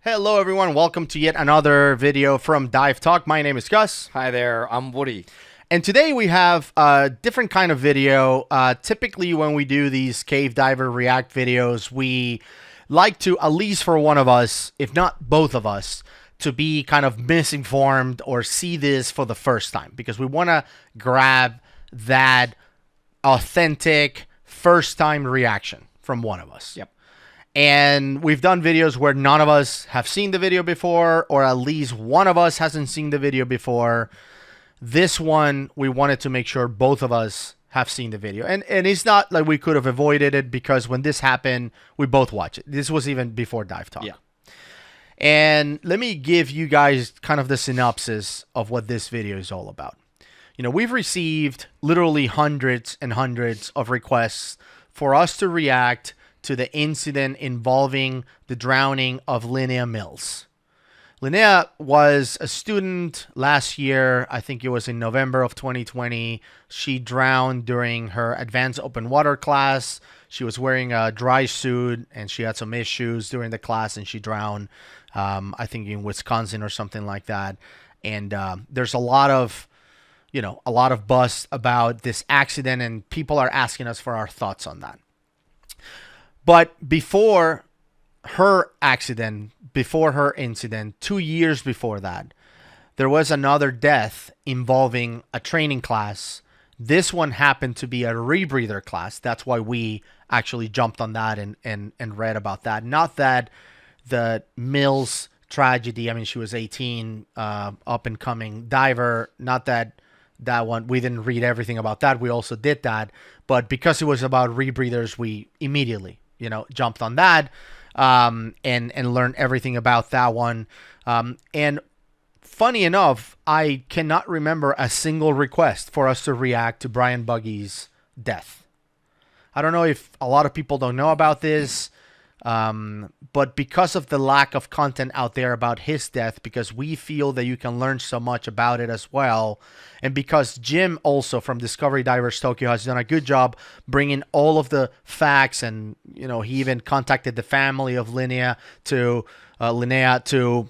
Hello everyone, welcome to yet another video from Dive Talk. My name is Gus. Hi there, I'm Woody. And today we have a different kind of video. Typically when we do these cave diver react videos, we like to, at least for one of us, if not both of us, to be kind of misinformed or see this for the first time. Because we want to grab that authentic first time reaction from one of us. Yep. And we've done videos where none of us have seen the video before, or at least one of us hasn't seen the video before. This one, we wanted to make sure both of us have seen the video. And it's not like we could have avoided it, because when this happened, we both watched it. This was even before Dive Talk. Yeah. And let me give you guys kind of the synopsis of what this video is all about. You know, we've received literally hundreds and hundreds of requests for us to react to the incident involving the drowning of Lynnea Mills. Lynnea was a student last year. I think it was in November of 2020. She drowned during her advanced open water class. She was wearing a dry suit and she had some issues during the class and she drowned, I think in Wisconsin or something like that. And there's a lot of buzz about this accident, and people are asking us for our thoughts on that. But before her accident, before her incident, 2 years before that, there was another death involving a training class. This one happened to be a rebreather class. That's why we actually jumped on that and read about that. Not that the Mills tragedy, I mean, she was 18, up and coming diver. Not that one, we didn't read everything about that. We also did that. But because it was about rebreathers, we immediately jumped on that and learned everything about that one. And funny enough, I cannot remember a single request for us to react to Brian Buggy's death. I don't know if a lot of people don't know about this, but because of the lack of content out there about his death, because we feel that you can learn so much about it as well, and because Jim also from Discovery Divers Tokyo has done a good job bringing all of the facts, and he even contacted the family of Lynnea to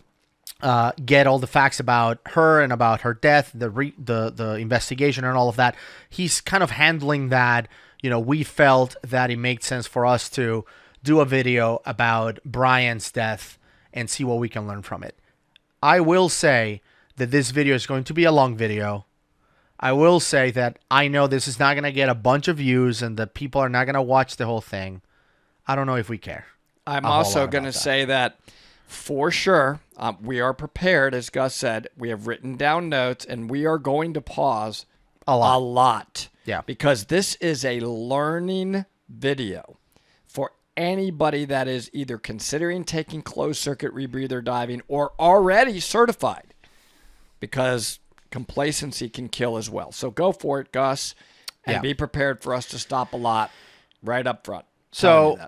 get all the facts about her and about her death, the investigation and all of that. He's kind of handling that. We felt that it made sense for us to do a video about Brian's death and see what we can learn from it. I will say that this video is going to be a long video. I will say that I know this is not going to get a bunch of views and the people are not going to watch the whole thing. I don't know if we care. I'm also going to say that for sure, we are prepared, as Gus said. We have written down notes and we are going to pause a lot. Yeah. Because this is a learning video for anybody that is either considering taking closed circuit rebreather diving or already certified, because complacency can kill as well. So go for it, Gus, and be prepared for us to stop a lot right up front. So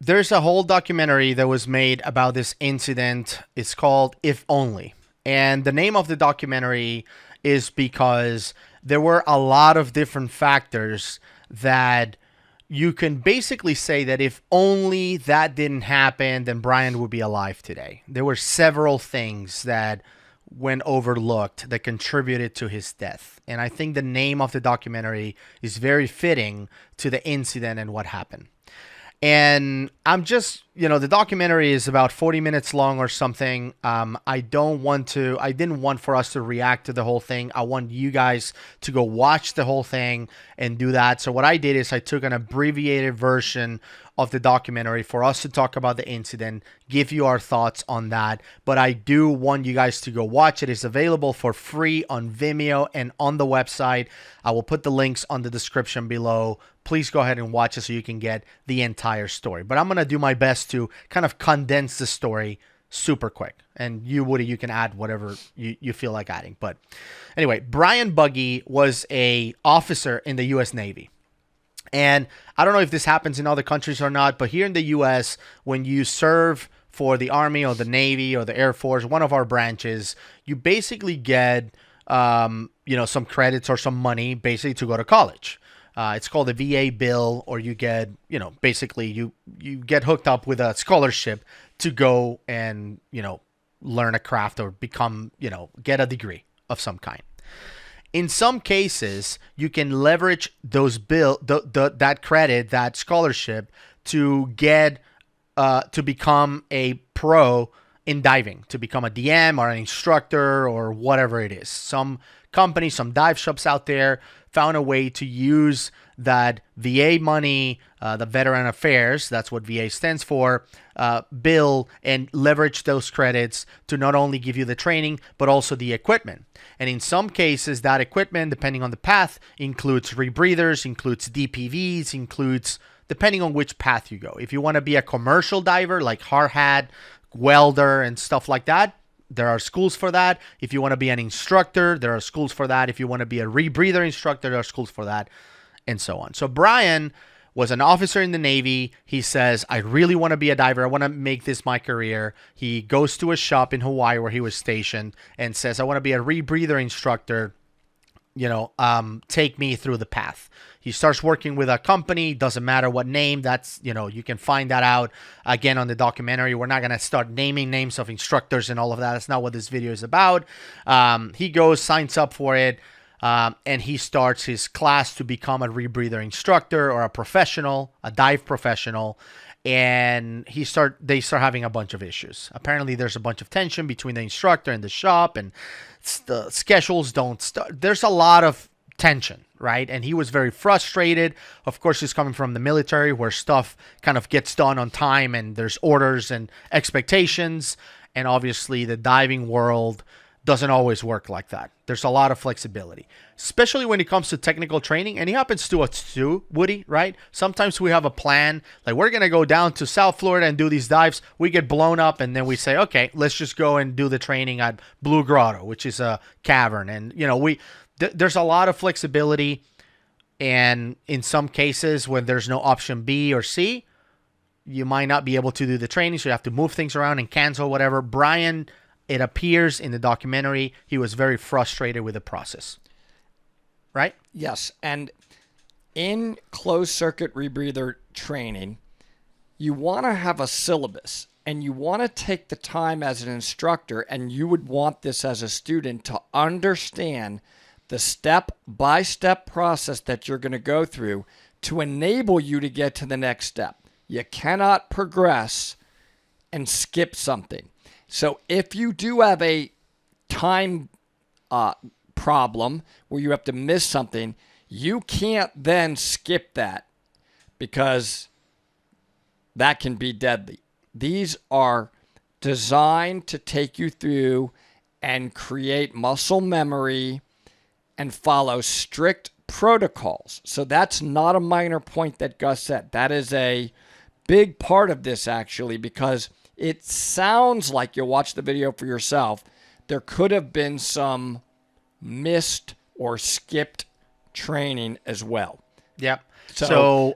there's a whole documentary that was made about this incident. It's called If Only. And the name of the documentary is because there were a lot of different factors that you can basically say that if only that didn't happen, then Brian would be alive today. There were several things that went overlooked that contributed to his death. And I think the name of the documentary is very fitting to the incident and what happened. And I'm just, the documentary is about 40 minutes long or something. I didn't want for us to react to the whole thing. I want you guys to go watch the whole thing and do that. So what I did is I took an abbreviated version of the documentary for us to talk about the incident, give you our thoughts on that. But I do want you guys to go watch it. It's available for free on Vimeo and on the website. I will put the links on the description below. Please go ahead and watch it so you can get the entire story. But I'm going to do my best to kind of condense the story super quick. And you, Woody, you can add whatever you feel like adding. But anyway, Brian Buggy was an officer in the U.S. Navy. And I don't know if this happens in other countries or not, but here in the U.S., when you serve for the Army or the Navy or the Air Force, one of our branches, you basically get, some credits or some money basically to go to college. It's called a VA bill, or you get, basically you get hooked up with a scholarship to go and, learn a craft or become, get a degree of some kind. In some cases, you can leverage those that credit, that scholarship, to get to become a pro in diving, to become a DM or an instructor or whatever it is. Some companies, some dive shops out there found a way to use that VA money, the Veteran Affairs, that's what VA stands for, bill, and leverage those credits to not only give you the training, but also the equipment. And in some cases, that equipment, depending on the path, includes rebreathers, includes DPVs, includes, depending on which path you go. If you want to be a commercial diver, like hard hat, welder, and stuff like that, there are schools for that. If you want to be an instructor, there are schools for that. If you want to be a rebreather instructor, there are schools for that, and so on. So Brian was an officer in the Navy. He says, I really want to be a diver. I want to make this my career. He goes to a shop in Hawaii where he was stationed and says, I want to be a rebreather instructor. Take me through the path. He starts working with a company, doesn't matter what name. That's, you can find that out again on the documentary. We're not going to start naming names of instructors and all of that. That's not what this video is about. He goes, signs up for it, and he starts his class to become a rebreather instructor or a professional, a dive professional. And they start having a bunch of issues. Apparently, there's a bunch of tension between the instructor and the shop, and the schedules don't start. There's a lot of tension, right? And he was very frustrated. Of course, he's coming from the military where stuff kind of gets done on time and there's orders and expectations. And obviously, the diving world doesn't always work like that. There's a lot of flexibility, especially when it comes to technical training. And it happens to us too, Woody, right? Sometimes we have a plan, like we're going to go down to South Florida and do these dives. We get blown up and then we say, okay, let's just go and do the training at Blue Grotto, which is a cavern. And, there's a lot of flexibility. And in some cases, when there's no option B or C, you might not be able to do the training. So you have to move things around and cancel whatever. Brian, it appears in the documentary, he was very frustrated with the process. Right? Yes. And in closed circuit rebreather training, you want to have a syllabus and you want to take the time as an instructor, and you would want this as a student to understand the step-by-step process that you're going to go through to enable you to get to the next step. You cannot progress and skip something. So if you do have a time problem where you have to miss something, you can't then skip that because that can be deadly. These are designed to take you through and create muscle memory and follow strict protocols. So that's not a minor point that Gus said. That is a big part of this, actually, because it sounds like, you'll watch the video for yourself, there could have been some missed or skipped training as well. Yep. So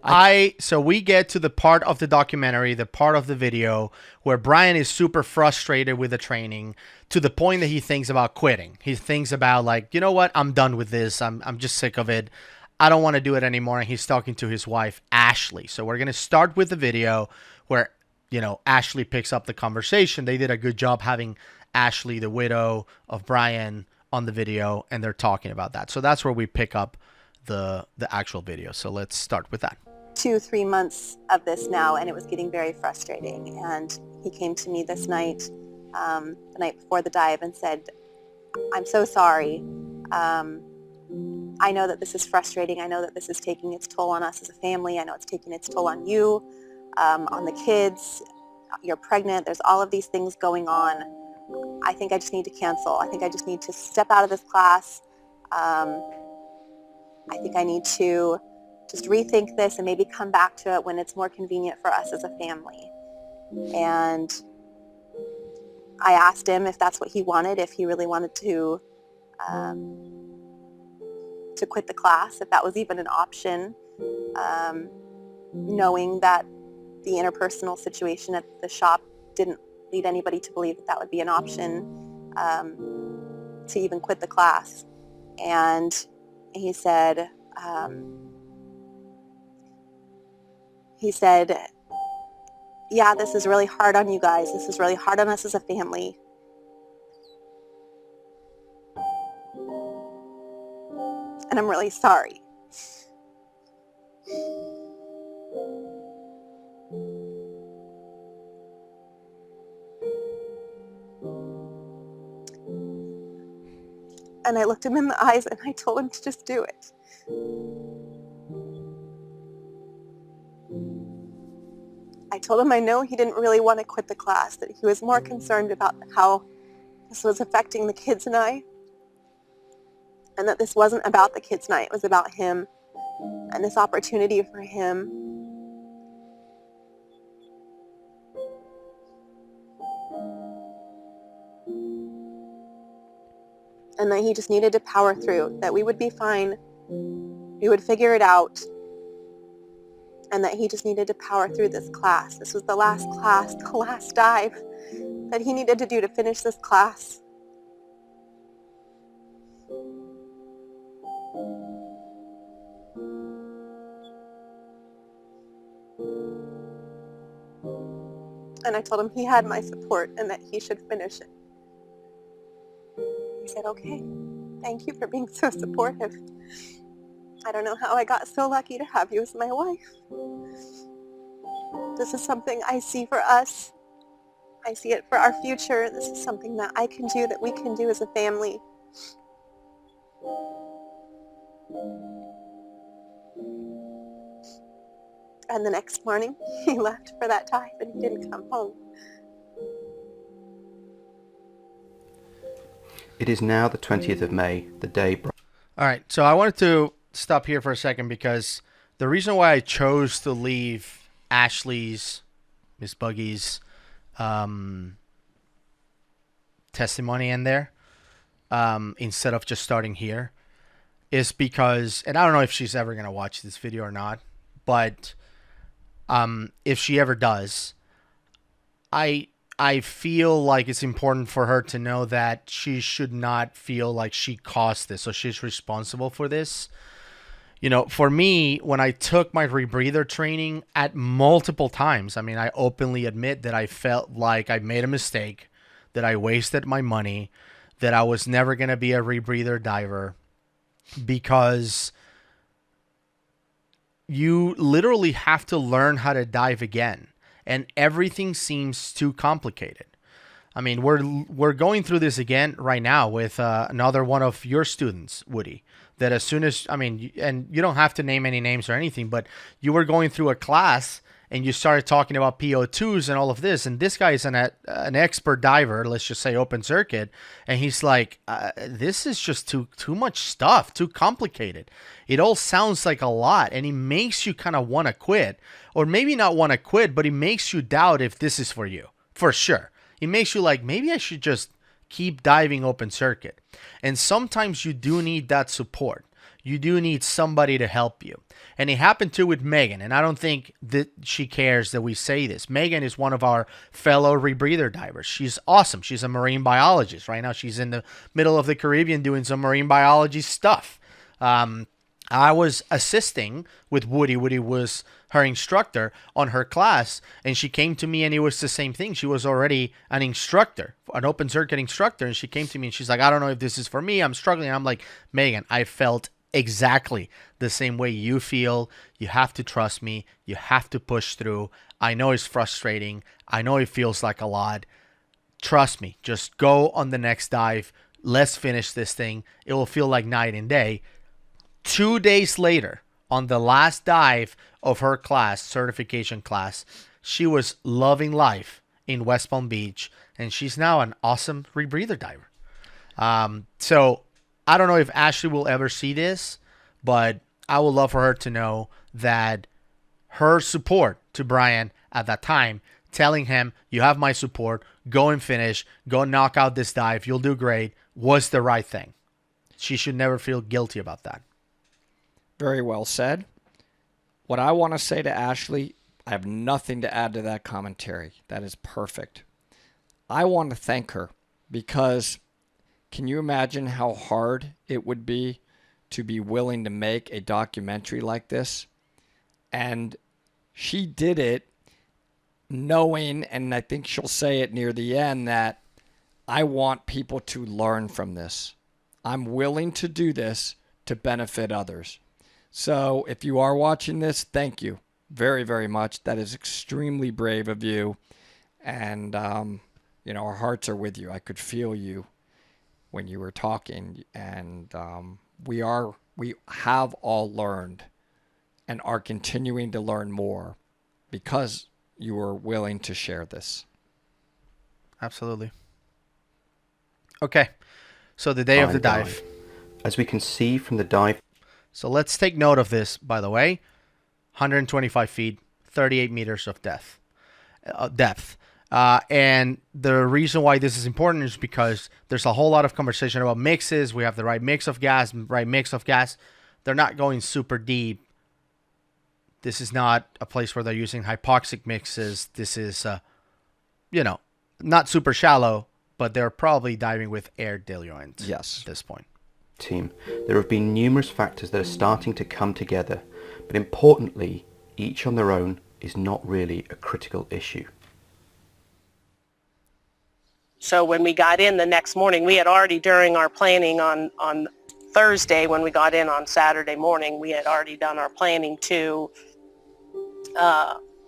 we get to the part of the documentary, the part of the video where Brian is super frustrated with the training to the point that he thinks about quitting. He thinks about, like, you know what? I'm done with this. I'm just sick of it. I don't want to do it anymore. And he's talking to his wife, Ashley. So we're going to start with the video where, Ashley picks up the conversation. They did a good job having Ashley, the widow of Brian, on the video, and they're talking about that. So that's where we pick up the actual video. So let's start with that. 2-3 months of this now, and it was getting very frustrating. And he came to me this night, the night before the dive, and said, I'm so sorry. I know that this is frustrating. I know that this is taking its toll on us as a family. I know it's taking its toll on you, on the kids. You're pregnant. There's all of these things going on. I think I just need to cancel. I think I just need to step out of this class. I think I need to just rethink this and maybe come back to it when it's more convenient for us as a family. And I asked him if that's what he wanted, if he really wanted to quit the class, if that was even an option, knowing that the interpersonal situation at the shop didn't lead anybody to believe that that would be an option to even quit the class. And he said, yeah, this is really hard on you guys. This is really hard on us as a family. And I'm really sorry. And I looked him in the eyes and I told him to just do it. I told him I know he didn't really want to quit the class, that he was more concerned about how this was affecting the kids and I, and that this wasn't about the kids and I, it was about him and this opportunity for him. And that he just needed to power through, that we would be fine, we would figure it out, and that he just needed to power through this class. This was the last class, the last dive that he needed to do to finish this class. And I told him he had my support and that he should finish it. He said, okay, thank you for being so supportive. I don't know how I got so lucky to have you as my wife. This is something I see for us. I see it for our future. This is something that I can do, that we can do as a family. And the next morning, he left for that dive and he didn't come home. It is now the 20th of May, the day... All right, so I wanted to stop here for a second because the reason why I chose to leave Ashley's, Miss Buggy's testimony in there instead of just starting here is because, and I don't know if she's ever going to watch this video or not, but if she ever does, I feel like it's important for her to know that she should not feel like she caused this, so she's responsible for this. You know, for me, when I took my rebreather training at multiple times, I mean, I openly admit that I felt like I made a mistake, that I wasted my money, that I was never going to be a rebreather diver, because you literally have to learn how to dive again. And everything seems too complicated. I mean, we're going through this again right now with another one of your students, Woody. That as soon as, I mean, and you don't have to name any names or anything, but you were going through a class and you started talking about Po2s and all of this. And this guy is an expert diver, let's just say open circuit. And he's like, this is just too much stuff, too complicated. It all sounds like a lot. And it makes you kind of want to quit. Or maybe not want to quit, but it makes you doubt if this is for you. For sure. It makes you like, maybe I should just keep diving open circuit. And sometimes you do need that support. You do need somebody to help you. And it happened too with Megan. And I don't think that she cares that we say this. Megan is one of our fellow rebreather divers. She's awesome. She's a marine biologist. Right now she's in the middle of the Caribbean doing some marine biology stuff. I was assisting with Woody. Woody was her instructor on her class, and she came to me and it was the same thing. She was already an instructor, an open circuit instructor, and she came to me and she's like, I don't know if this is for me. I'm struggling. And I'm like, Megan, I felt exactly the same way you feel. You have to trust me. You have to push through. I know it's frustrating. I know it feels like a lot. Trust me. Just go on the next dive. Let's finish this thing. It will feel like night and day. 2 days later, on the last dive of her class, certification class, she was loving life in West Palm Beach, and she's now an awesome rebreather diver. So I don't know if Ashley will ever see this, but I would love for her to know that her support to Brian at that time, telling him, you have my support, go and finish, go knock out this dive, you'll do great, was the right thing. She should never feel guilty about that. Very well said. What I want to say to Ashley, I have nothing to add to that commentary. That is perfect. I want to thank her because can you imagine how hard it would be to be willing to make a documentary like this? And she did it knowing, and I think she'll say it near the end, that I want people to learn from this. I'm willing to do this to benefit others. So if you are watching this, thank you very, very much. That is extremely brave of you. And, our hearts are with you. I could feel you when you were talking. And we have all learned and are continuing to learn more because you were willing to share this. Absolutely. Okay. So the day of the dive. As we can see from the dive. So let's take note of this, by the way. 125 feet, 38 meters of depth. And the reason why this is important is because there's a whole lot of conversation about mixes. We have the right mix of gas, They're not going super deep. This is not a place where they're using hypoxic mixes. This is, not super shallow, but they're probably diving with air diluent. Yes. At this point. Team, there have been numerous factors that are starting to come together, but importantly, each on their own is not really a critical issue. So when we got in the next morning, we had already, during our planning on Thursday, when we got in on Saturday morning, we had already done our planning to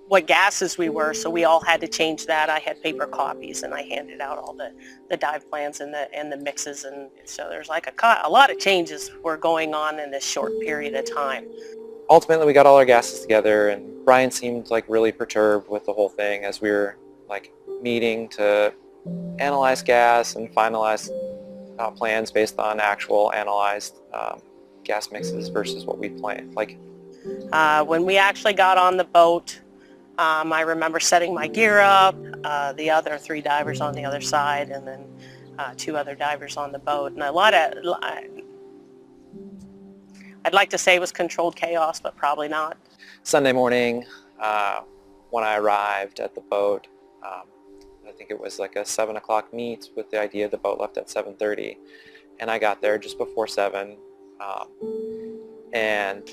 what gases we were, so we all had to change that. I had paper copies and I handed out all the dive plans and the mixes, and so there's like a lot of changes were going on in this short period of time. Ultimately, we got all our gases together, and Brian seemed like really perturbed with the whole thing as we were like meeting to analyze gas and finalize plans based on actual analyzed gas mixes versus what we planned. When we actually got on the boat, I remember setting my gear up, the other 3 divers on the other side, and then 2 other divers on the boat. And I'd like to say it was controlled chaos, but probably not. Sunday morning, when I arrived at the boat, I think it was like a 7 o'clock meet with the idea the boat left at 7:30. And I got there just before 7. And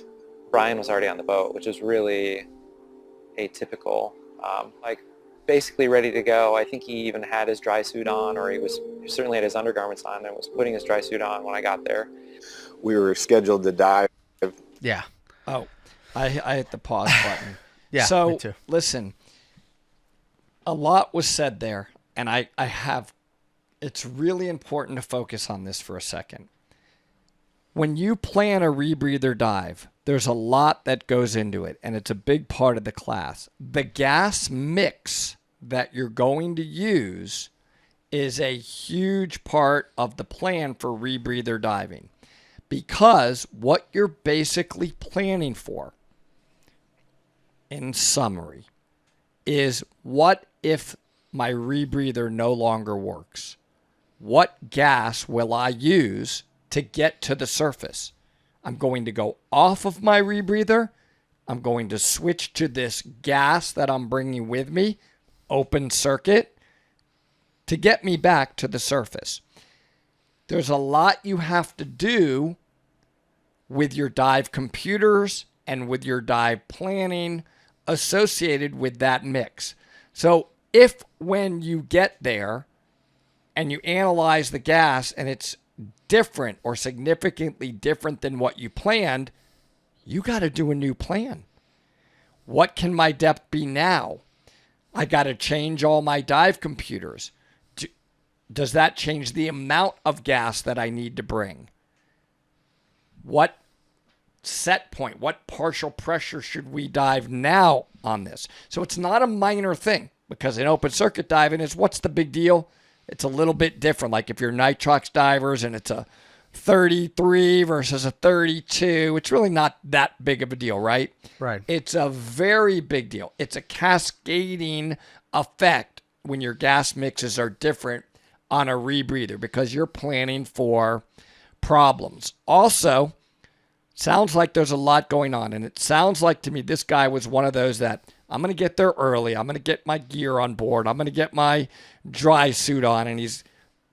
Brian was already on the boat, which was really atypical, basically ready to go. I think he even had his dry suit on, or he certainly had his undergarments on and was putting his dry suit on when I got there. We were scheduled to dive. Yeah. Oh, I hit the pause button. Yeah, so, me too. Listen, a lot was said there, and it's really important to focus on this for a second. When you plan a rebreather dive, there's a lot that goes into it, and it's a big part of the class. The gas mix that you're going to use is a huge part of the plan for rebreather diving, because what you're basically planning for, in summary, is what if my rebreather no longer works? What gas will I use to get to the surface? I'm going to go off of my rebreather. I'm going to switch to this gas that I'm bringing with me, open circuit, to get me back to the surface. There's a lot you have to do with your dive computers and with your dive planning associated with that mix. So if when you get there and you analyze the gas and it's different or significantly different than what you planned, you got to do a new plan. What can my depth be now? I got to change all my dive computers. Does that change the amount of gas that I need to bring? What set point, what partial pressure should we dive now on this? So it's not a minor thing, because in open circuit diving is, what's the big deal? It's a little bit different. Like if you're nitrox divers and it's a 33 versus a 32, it's really not that big of a deal, right? Right. It's a very big deal. It's a cascading effect when your gas mixes are different on a rebreather, because you're planning for problems. Also, sounds like there's a lot going on, and it sounds like to me this guy was one of those that, I'm going to get there early, I'm going to get my gear on board, I'm going to get my dry suit on, and he's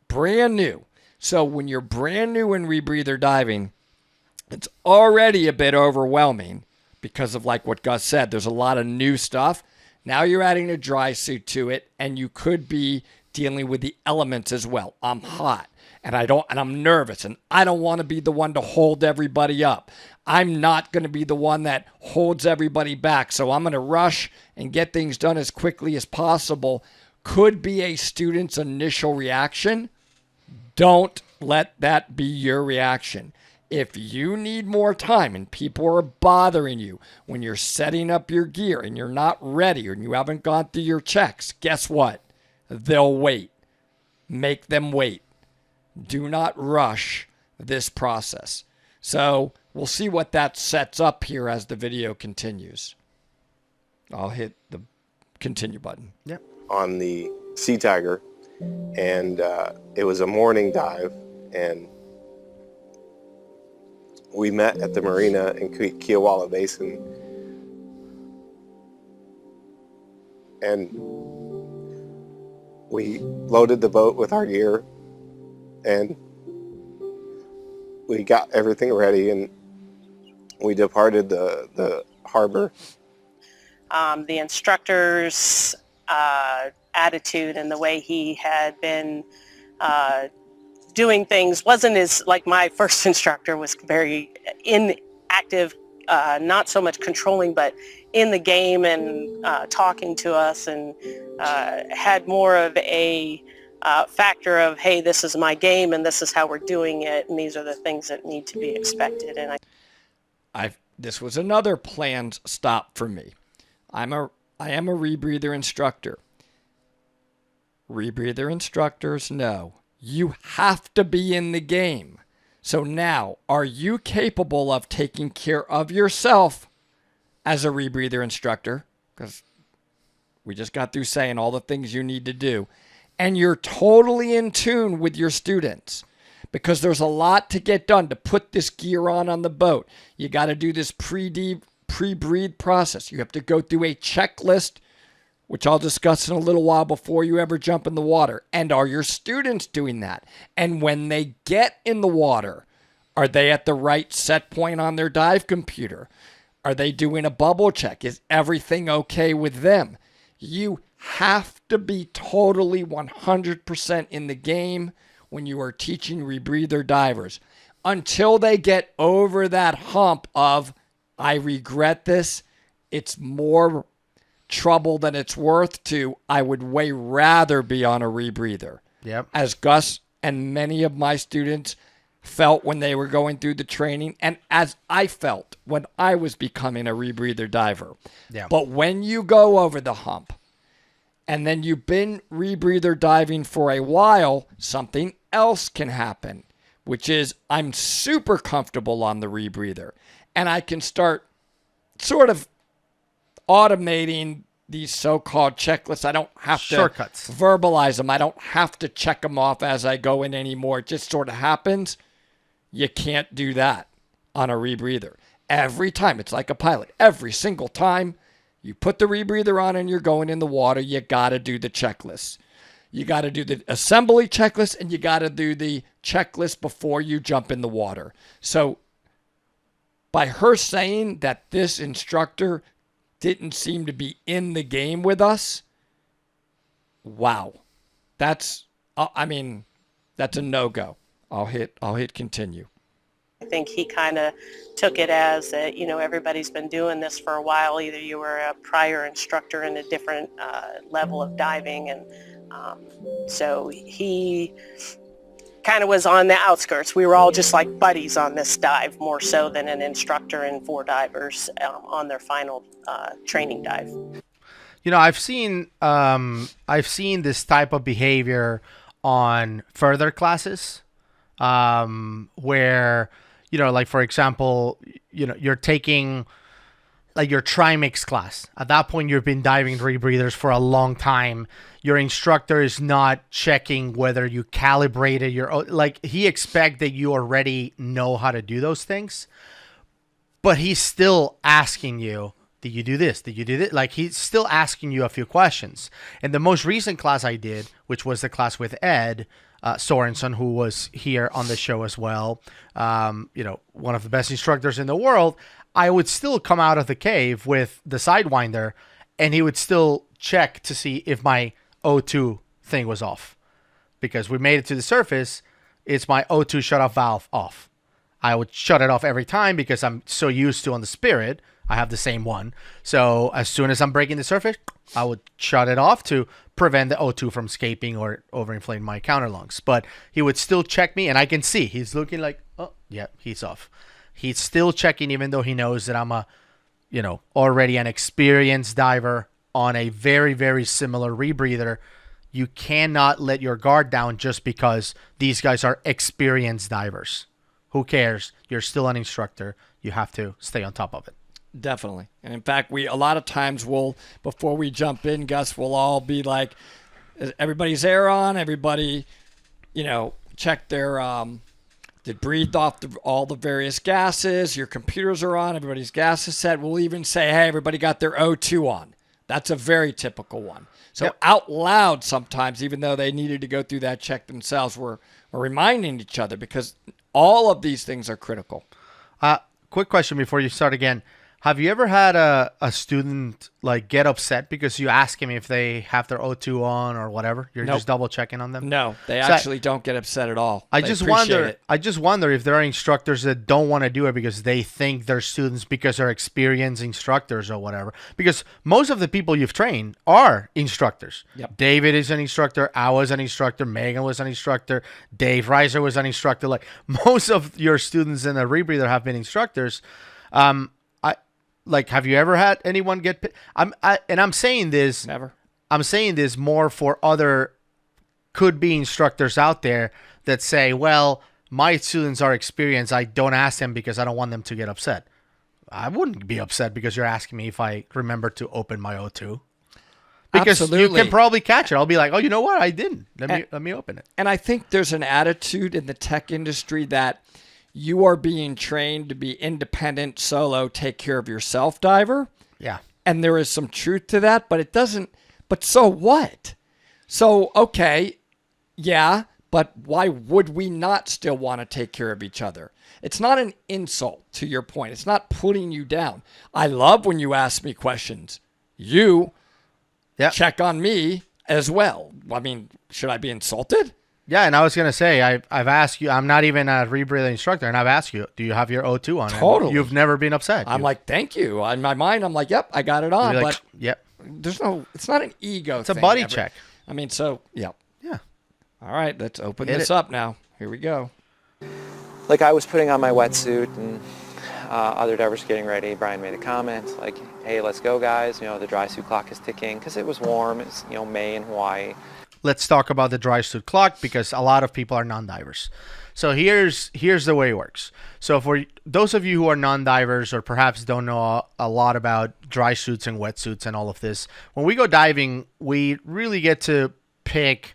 brand new. So when you're brand new in rebreather diving, it's already a bit overwhelming because of like what Gus said. There's a lot of new stuff. Now you're adding a dry suit to it, and you could be dealing with the elements as well. I'm hot, and I'm nervous, and I don't want to be the one to hold everybody up. I'm not going to be the one that holds everybody back, so I'm going to rush and get things done as quickly as possible. Could be a student's initial reaction. Don't let that be your reaction. If you need more time and people are bothering you when you're setting up your gear and you're not ready and you haven't gone through your checks, guess what? They'll wait. Make them wait. Do not rush this process. So we'll see what that sets up here as the video continues. I'll hit the continue button. Yep. On the Sea Tiger, and it was a morning dive, and we met at the marina in Kiawala Basin, and we loaded the boat with our gear, and we got everything ready, and we departed the harbor. The instructor's attitude and the way he had been doing things wasn't as, like my first instructor was very inactive, not so much controlling, but in the game and talking to us, and had more of a factor of, hey, this is my game and this is how we're doing it, and these are the things that need to be expected. And this was another planned stop for me. I am a rebreather instructor. Rebreather instructors know you have to be in the game. So now, are you capable of taking care of yourself as a rebreather instructor? Because we just got through saying all the things you need to do. And you're totally in tune with your students. Because there's a lot to get done to put this gear on the boat. You got to do this pre-breathe process. You have to go through a checklist, which I'll discuss in a little while, before you ever jump in the water. And are your students doing that? And when they get in the water, are they at the right set point on their dive computer? Are they doing a bubble check? Is everything okay with them? You have to be totally 100% in the game when you are teaching rebreather divers. Until they get over that hump of, I regret this, it's more trouble than it's worth, to, I would way rather be on a rebreather. Yep. As Gus and many of my students felt when they were going through the training, and as I felt when I was becoming a rebreather diver. Yeah. But when you go over the hump, and then you've been rebreather diving for a while, something else can happen, which is I'm super comfortable on the rebreather, and I can start sort of automating these so-called checklists. I don't have Shortcuts. to verbalize them. I don't have to check them off as I go in anymore. It just sort of happens. You can't do that on a rebreather. Every time, it's like a pilot. Every single time you put the rebreather on and you're going in the water, you got to do the checklist. You got to do the assembly checklist, and you got to do the checklist before you jump in the water. So by her saying that this instructor didn't seem to be in the game with us, wow. That's a no-go. I'll hit continue. I think he kind of took it as that, everybody's been doing this for a while. Either you were a prior instructor in a different level of diving, and so he kind of was on the outskirts. We were all just like buddies on this dive, more so than an instructor and 4 divers on their final training dive. I've seen this type of behavior on further classes, where, like for example, you're taking like your trimix class. At that point, you've been diving rebreathers for a long time. Your instructor is not checking whether you calibrated he expects that you already know how to do those things, but he's still asking you, did you do this? Did you do this? Like, he's still asking you a few questions. And the most recent class I did, which was the class with Ed Sorensen, who was here on the show as well, one of the best instructors in the world, I would still come out of the cave with the Sidewinder and he would still check to see if my O2 thing was off. Because we made it to the surface, it's my O2 shut-off valve off. I would shut it off every time because I'm so used to on the Spirit, I have the same one. So as soon as I'm breaking the surface, I would shut it off to prevent the O2 from escaping or overinflating my counter lungs. But he would still check me, and I can see he's looking like, oh, yeah, he's off. He's still checking, even though he knows that I'm already an experienced diver on a very, very similar rebreather. You cannot let your guard down just because these guys are experienced divers. Who cares? You're still an instructor. You have to stay on top of it. Definitely. And in fact, a lot of times before we jump in, Gus, we'll all be like, everybody's air on, everybody, check their, they breathed off all the various gases, your computers are on, everybody's gas is set. We'll even say, hey, everybody got their O2 on. That's a very typical one. So out loud sometimes, even though they needed to go through that check themselves, we're reminding each other because all of these things are critical. Quick question before you start again. Have you ever had a student like get upset because you ask him if they have their O2 on or whatever? You're just double checking on them? No, they actually don't get upset at all. I just wonder if there are instructors that don't want to do it because they think they're students because they're experienced instructors or whatever. Because most of the people you've trained are instructors. Yep. David is an instructor. I was an instructor. Megan was an instructor. Dave Reiser was an instructor. Like most of your students in the Rebreather have been instructors. Have you ever had anyone get? I'm saying this. Never. I'm saying this more for other could-be instructors out there that say, "Well, my students are experienced. I don't ask them because I don't want them to get upset." I wouldn't be upset because you're asking me if I remember to open my O2. Because Absolutely. You can probably catch it. I'll be like, "Oh, you know what? I didn't. Let me open it." And I think there's an attitude in the tech industry that you are being trained to be independent, solo, take care of yourself diver. Yeah. And there is some truth to that, but it doesn't, but so what? So, okay, yeah, but why would we not still want to take care of each other? It's not an insult, to your point. It's not putting you down. I love when you ask me questions. You check on me as well. I mean, should I be insulted? Yeah, and I was going to say, I've asked you, I'm not even a Rebreather instructor, and I've asked you, do you have your O2 on? Totally. And you've never been upset. I'm like, thank you. In my mind, I'm like, yep, I got it on. Like, but yep. It's not an ego It's thing. a body check. I mean, so, yeah. Yeah. All right, let's open this up now. Here we go. Like I was putting on my wetsuit and other divers were getting ready. Brian made a comment like, hey, let's go guys. The dry suit clock is ticking because it was warm. It's, May in Hawaii. Let's talk about the dry suit clock because a lot of people are non-divers. So here's the way it works. So for those of you who are non-divers or perhaps don't know a lot about dry suits and wetsuits and all of this, when we go diving, we really get to pick,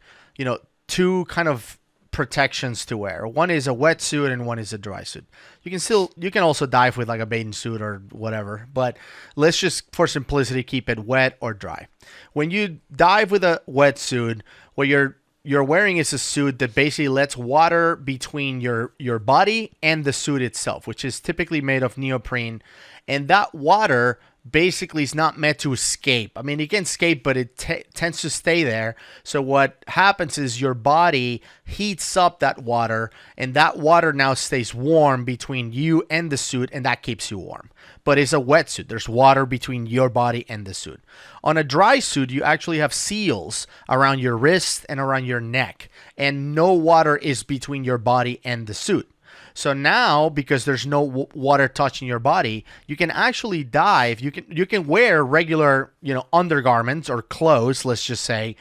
two kind of protections to wear. One is a wetsuit and one is a dry suit. You can also dive with like a bathing suit or whatever, but let's just for simplicity keep it wet or dry. When you dive with a wetsuit, what you're wearing is a suit that basically lets water between your body and the suit itself, which is typically made of neoprene, and that water basically is not meant to escape. I mean, it can escape, but it tends to stay there. So what happens is your body heats up that water, and that water now stays warm between you and the suit, and that keeps you warm. But it's a wetsuit. There's water between your body and the suit. On a dry suit, you actually have seals around your wrist and around your neck, and no water is between your body and the suit. So now, because there's no water touching your body, you can actually dive. You can wear regular, undergarments or clothes, let's just say,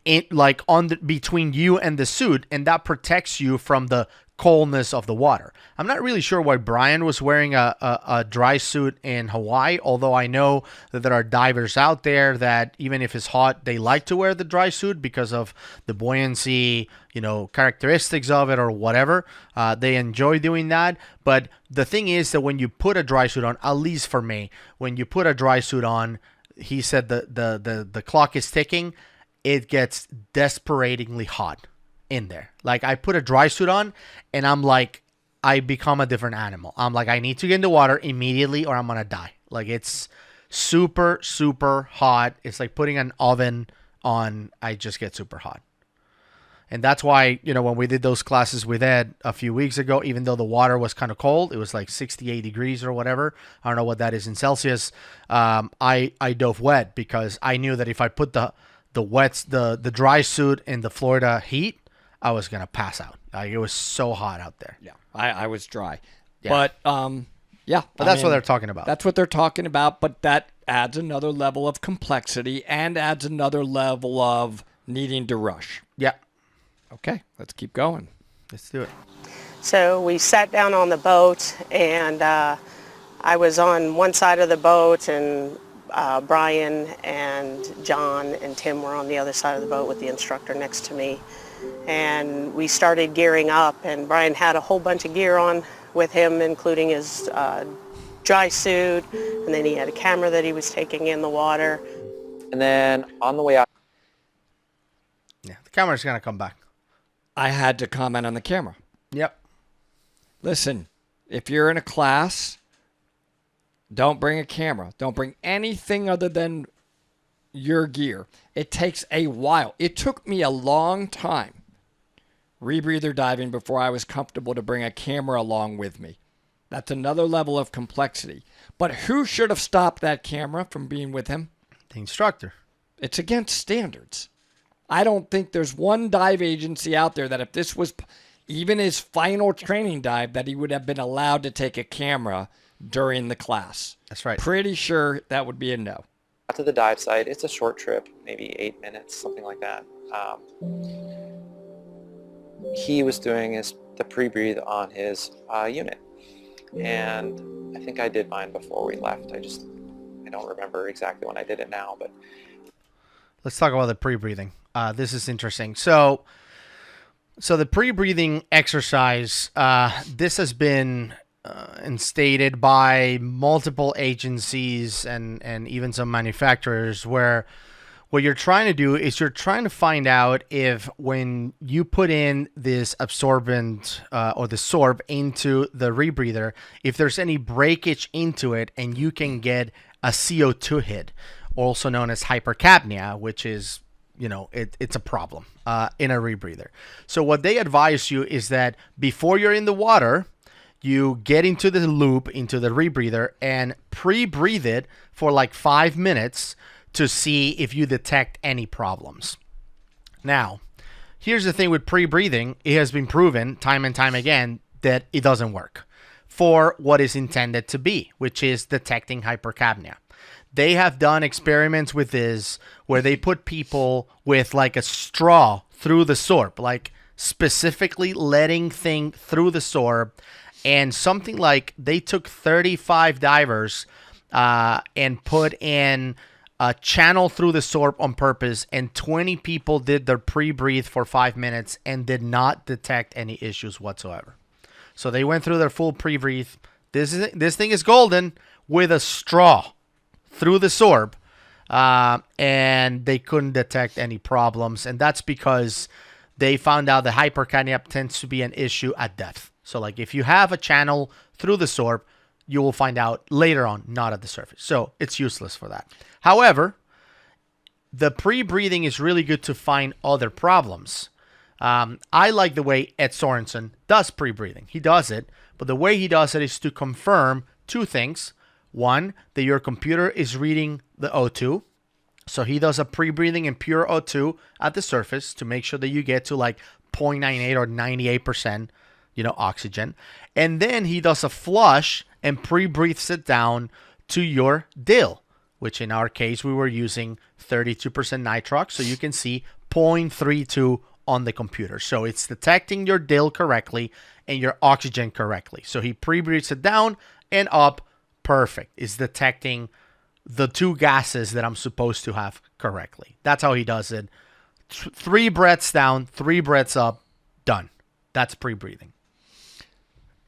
between you and the suit, and that protects you from the coldness of the water. I'm not really sure why Brian was wearing a dry suit in Hawaii, although I know that there are divers out there that even if it's hot, they like to wear the dry suit because of the buoyancy, characteristics of it or whatever. They enjoy doing that. But the thing is that when you put a dry suit on, at least for me, when you put a dry suit on, he said the clock is ticking, it gets desperatingly hot in there. Like I put a dry suit on and I'm like, I become a different animal. I'm like, I need to get in the water immediately or I'm going to die. Like it's super, super hot. It's like putting an oven on. I just get super hot. And that's why, when we did those classes with Ed a few weeks ago, even though the water was kind of cold, it was like 68 degrees or whatever. I don't know what that is in Celsius. I dove wet because I knew that if I put the dry suit in the Florida heat, I was going to pass out. It was so hot out there. Yeah, I was dry. Yeah. But, yeah. But that's what they're talking about. That's what they're talking about, but that adds another level of complexity and adds another level of needing to rush. Yeah. Okay, let's keep going. Let's do it. So we sat down on the boat, and I was on one side of the boat, and Brian and John and Tim were on the other side of the boat with the instructor next to me. And we started gearing up, and Brian had a whole bunch of gear on with him, including his dry suit, and then he had a camera that he was taking in the water. And then on the way out, Yeah, the camera's going to come back. I had to comment on the camera. Yep. Listen, if you're in a class, don't bring a camera. Don't bring anything other than your gear. It takes a while. It took me a long time rebreather diving before I was comfortable to bring a camera along with me. That's another level of complexity. But who should have stopped that camera from being with him? The instructor. It's against standards. I don't think there's one dive agency out there that if this was even his final training dive, that he would have been allowed to take a camera during the class. That's right. Pretty sure that would be a no. got to the dive site. It's a short trip, maybe 8 minutes, something like that. He was doing the pre-breathe on his unit. And I think I did mine before we left. I don't remember exactly when I did it now, but... Let's talk about the pre-breathing. This is interesting. So the pre-breathing exercise, this has been instated by multiple agencies and even some manufacturers, where what you're trying to do is you're trying to find out if when you put in this absorbent or the sorb into the rebreather, if there's any breakage into it and you can get a CO2 hit, also known as hypercapnia, which is, it's a problem in a rebreather. So what they advise you is that before you're in the water, you get into the loop, into the rebreather, and pre-breathe it for like 5 minutes to see if you detect any problems. Now, here's the thing with pre-breathing. It has been proven time and time again that it doesn't work for what is intended to be, which is detecting hypercapnia. They have done experiments with this where they put people with like a straw through the sorb, like specifically letting thing through the sorb, and something like they took 35 divers and put in a channel through the sorb on purpose, and 20 people did their pre-breathe for 5 minutes and did not detect any issues whatsoever. So they went through their full pre-breathe. This thing is golden, with a straw through the sorb, and they couldn't detect any problems. And that's because they found out the hypercapnia tends to be an issue at depth. So like if you have a channel through the sorb, you will find out later on, not at the surface. So it's useless for that. However, the pre-breathing is really good to find other problems. I like the way Ed Sorensen does pre-breathing. He does it, but the way he does it is to confirm two things. One, that your computer is reading the O2. So he does a pre-breathing in pure O2 at the surface to make sure that you get to like 0.98 or 98%, oxygen. And then he does a flush and pre-breathes it down to your dill, which in our case, we were using 32% nitrox. So you can see 0.32 on the computer. So it's detecting your dill correctly and your oxygen correctly. So he pre-breathes it down and up. Perfect. It's detecting the two gases that I'm supposed to have correctly. That's how he does it. 3 breaths down, 3 breaths up, done. That's pre-breathing.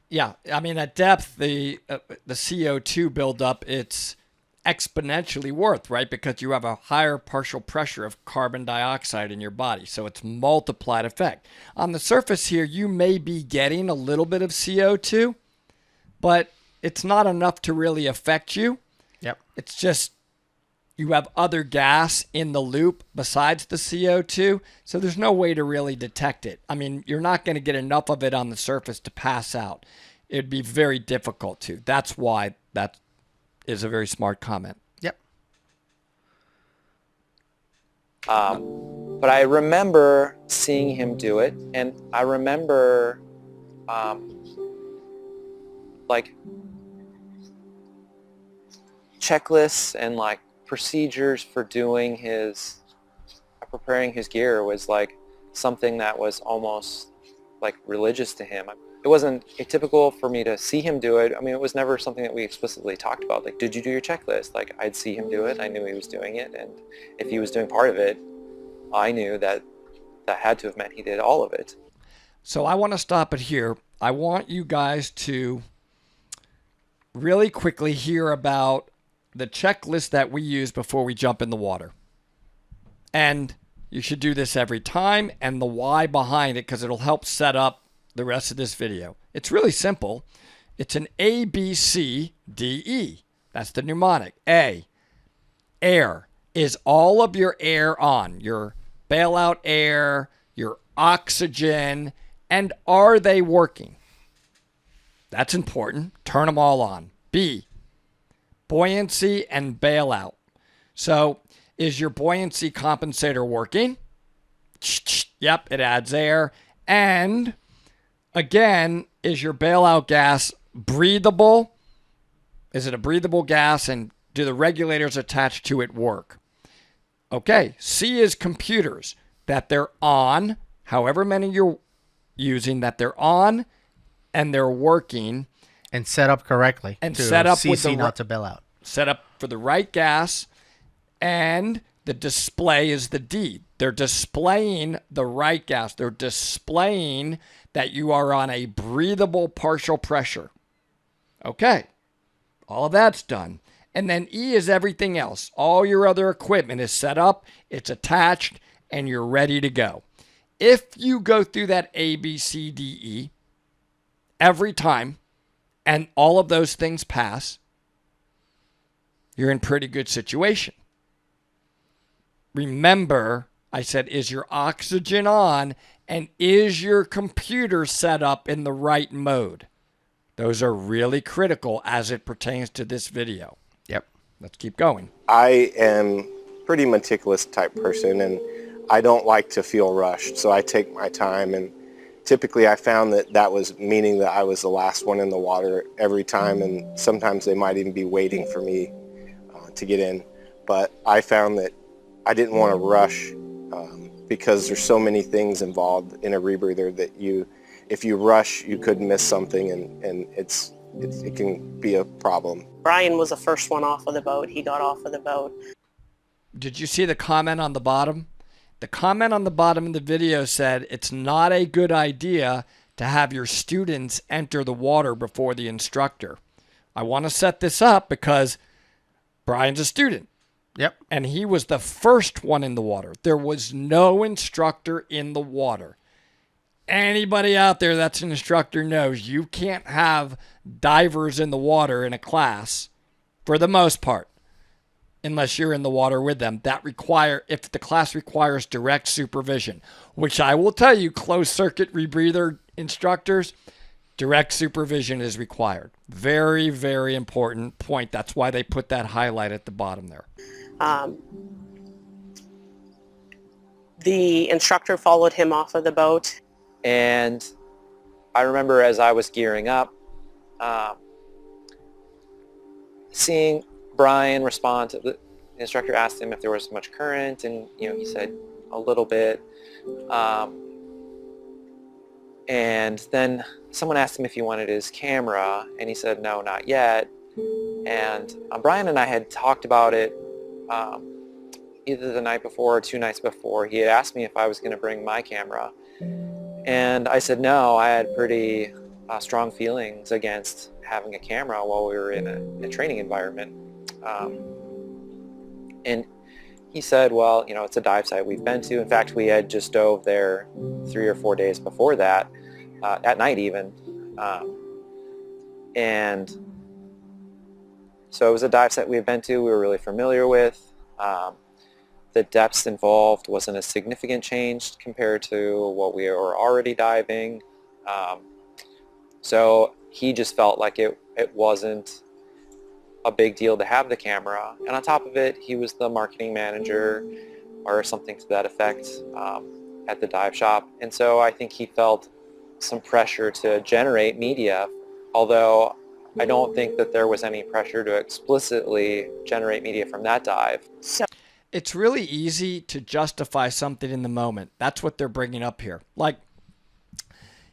Yeah, I mean at depth, the CO2 buildup, it's exponentially worth, right? Because you have a higher partial pressure of carbon dioxide in your body, so it's multiplied effect. On the surface here, you may be getting a little bit of CO2, but it's not enough to really affect you. Yep. It's just you have other gas in the loop besides the CO2, so there's no way to really detect it. I mean, you're not going to get enough of it on the surface to pass out. It'd be very difficult to. That's why that is a very smart comment. Yep. But I remember seeing him do it, and I remember like checklists and like procedures for doing his preparing his gear was like something that was almost like religious to him. It wasn't atypical for me to see him do it. I mean, it was never something that we explicitly talked about. Like, did you do your checklist? Like, I'd see him do it. I knew he was doing it. And if he was doing part of it, I knew that that had to have meant he did all of it. So I want to stop it here. I want you guys to really quickly hear about the checklist that we use before we jump in the water. And you should do this every time, and the why behind it, because it'll help set up the rest of this video. It's really simple. It's an A, B, C, D, E. That's the mnemonic. A, air. Is all of your air on? Your bailout air, your oxygen, and are they working? That's important. Turn them all on. B, buoyancy and bailout. So is your buoyancy compensator working? Yep, it adds air. And again, is your bailout gas breathable? Is it a breathable gas, and do the regulators attached to it work? Okay, C is computers, that they're on, however many you're using, that they're on and they're working. And set up correctly. And to set up CC, with the not to bail out. Set up for the right gas, and the display is the D. They're displaying the right gas. They're displaying that you are on a breathable partial pressure. Okay, all of that's done. And then E is everything else. All your other equipment is set up, it's attached, and you're ready to go. If you go through that A, B, C, D, E every time, and all of those things pass, you're in pretty good situation. Remember, I said, is your oxygen on, and is your computer set up in the right mode? Those are really critical as it pertains to this video. Yep. Let's keep going. I am pretty meticulous type person, and I don't like to feel rushed, so I take my time, and typically I found that that was meaning that I was the last one in the water every time, and sometimes they might even be waiting for me to get in. But I found that I didn't want to rush because there's so many things involved in a rebreather that if you rush, you could miss something, and it can be a problem. Brian was the first one off of the boat. He got off of the boat. Did you see the comment on the bottom? The comment on the bottom of the video said it's not a good idea to have your students enter the water before the instructor. I want to set this up because Brian's a student. Yep. And he was the first one in the water. There was no instructor in the water. Anybody out there that's an instructor knows you can't have divers in the water in a class for the most part, unless you're in the water with them. If the class requires direct supervision, which I will tell you, closed circuit rebreather instructors, direct supervision is required. Very, very important point. That's why they put that highlight at the bottom there. The instructor followed him off of the boat. And I remember as I was gearing up, seeing Brian respond to the instructor asked him if there was much current, and he said a little bit. And then someone asked him if he wanted his camera, and he said no, not yet. And Brian and I had talked about it either the night before or 2 nights before. He had asked me if I was going to bring my camera, and I said no. I had pretty strong feelings against having a camera while we were in a training environment. And he said, well, it's a dive site we've been to. In fact, we had just dove there 3 or 4 days before that, at night even. And so it was a dive site we've been to, we were really familiar with. The depths involved wasn't a significant change compared to what we were already diving. So he just felt like it wasn't a big deal to have the camera. And on top of it, he was the marketing manager or something to that effect at the dive shop. And so I think he felt some pressure to generate media, although I don't think that there was any pressure to explicitly generate media from that dive. It's really easy to justify something in the moment. That's what they're bringing up here. Like,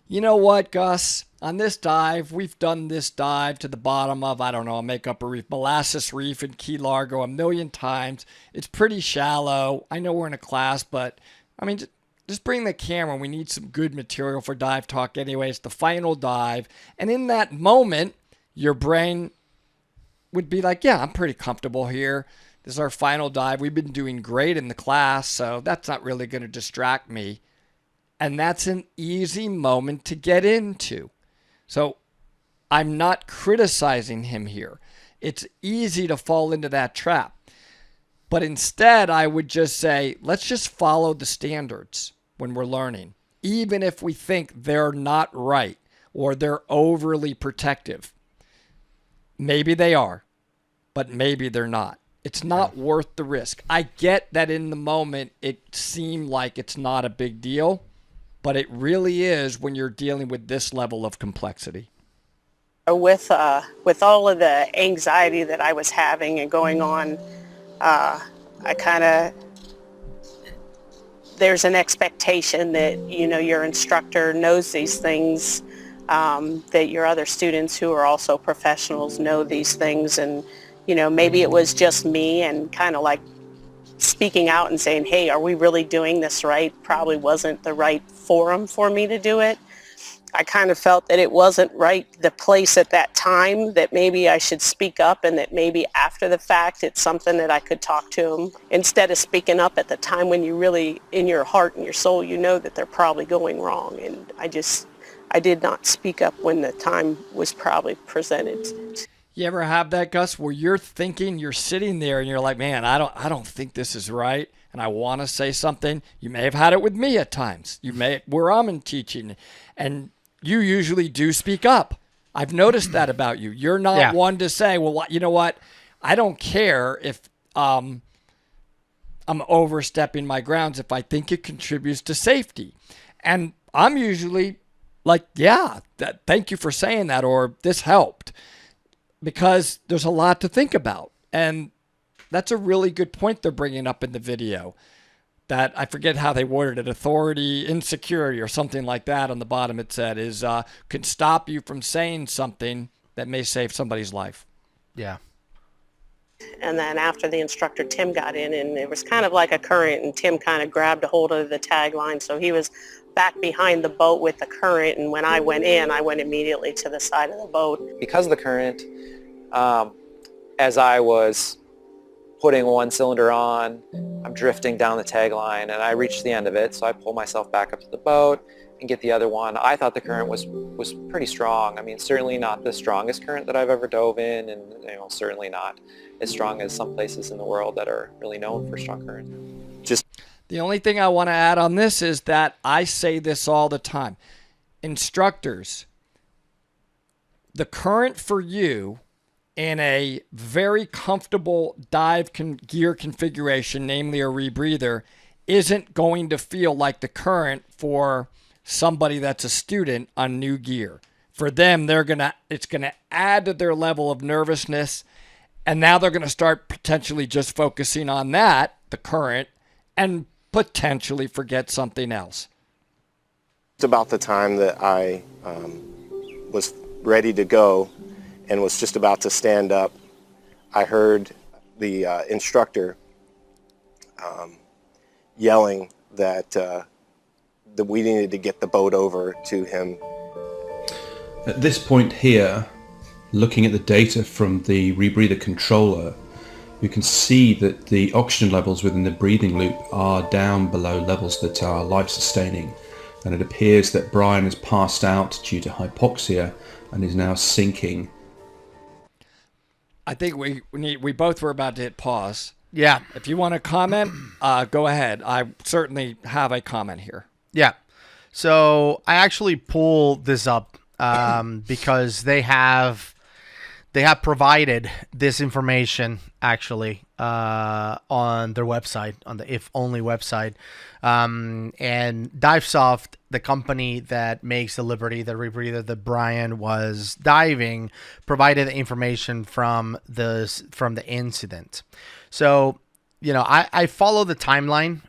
you know what, Gus? On this dive, we've done this dive to the bottom of, I don't know, a Make-Up Reef, Molasses Reef in Key Largo 1,000,000 times. It's pretty shallow. I know we're in a class, but, I mean, just bring the camera. We need some good material for dive talk anyway. It's the final dive. And in that moment, your brain would be like, yeah, I'm pretty comfortable here. This is our final dive. We've been doing great in the class, so that's not really going to distract me. And that's an easy moment to get into. So I'm not criticizing him here. It's easy to fall into that trap. But instead, I would just say, let's just follow the standards when we're learning, even if we think they're not right or they're overly protective. Maybe they are, but maybe they're not. It's not worth the risk. I get that in the moment it seemed like it's not a big deal, but it really is when you're dealing with this level of complexity. With all of the anxiety that I was having and going on, there's an expectation that, you know, your instructor knows these things, that your other students who are also professionals know these things. And, you know, maybe it was just me, and kind of like speaking out and saying, hey, are we really doing this right? Probably wasn't the right forum for me to do it. I kind of felt that it wasn't right, the place at that time, that maybe I should speak up, and that maybe after the fact it's something that I could talk to them, instead of speaking up at the time when you really, in your heart and your soul, you know that they're probably going wrong. And I did not speak up when the time was probably presented. You ever have that, Gus, where you're thinking, you're sitting there and you're like, man, I don't think this is right, and I want to say something? You may have had it with me at times. You may, where I'm in teaching, and you usually do speak up. I've noticed that about you. You're not one to say, well, you know what? I don't care if I'm overstepping my grounds if I think it contributes to safety. And I'm usually like, yeah, thank you for saying that, or this helped. Because there's a lot to think about. And that's a really good point they're bringing up in the video. That, I forget how they worded it, authority, insecurity, or something like that on the bottom it said, is can stop you from saying something that may save somebody's life. Yeah. And then after the instructor, Tim, got in, and it was kind of like a current, and Tim kind of grabbed a hold of the tagline. So he was back behind the boat with the current, and when I went in, I went immediately to the side of the boat. Because of the current, as I was putting one cylinder on, I'm drifting down the tagline, and I reached the end of it, so I pull myself back up to the boat and get the other one. I thought the current was pretty strong. I mean, certainly not the strongest current that I've ever dove in, and certainly not as strong as some places in the world that are really known for strong current. The only thing I want to add on this is that I say this all the time. Instructors, the current for you in a very comfortable dive gear configuration, namely a rebreather, isn't going to feel like the current for somebody that's a student on new gear. For them, it's gonna add to their level of nervousness, and now they're gonna start potentially just focusing on that, the current, and potentially forget something else. It's about the time that I was ready to go and was just about to stand up, I heard the instructor yelling that we needed to get the boat over to him. At this point here, looking at the data from the rebreather controller, you can see that the oxygen levels within the breathing loop are down below levels that are life-sustaining, and it appears that Brian has passed out due to hypoxia and is now sinking. I think we both were about to hit pause. Yeah. If you want to comment, go ahead. I certainly have a comment here. Yeah. So I actually pulled this up because they have provided this information actually on their website, on the If Only website. And Divesoft, the company that makes the rebreather that Brian was diving, provided the information from the incident. So, you know, I follow the timeline,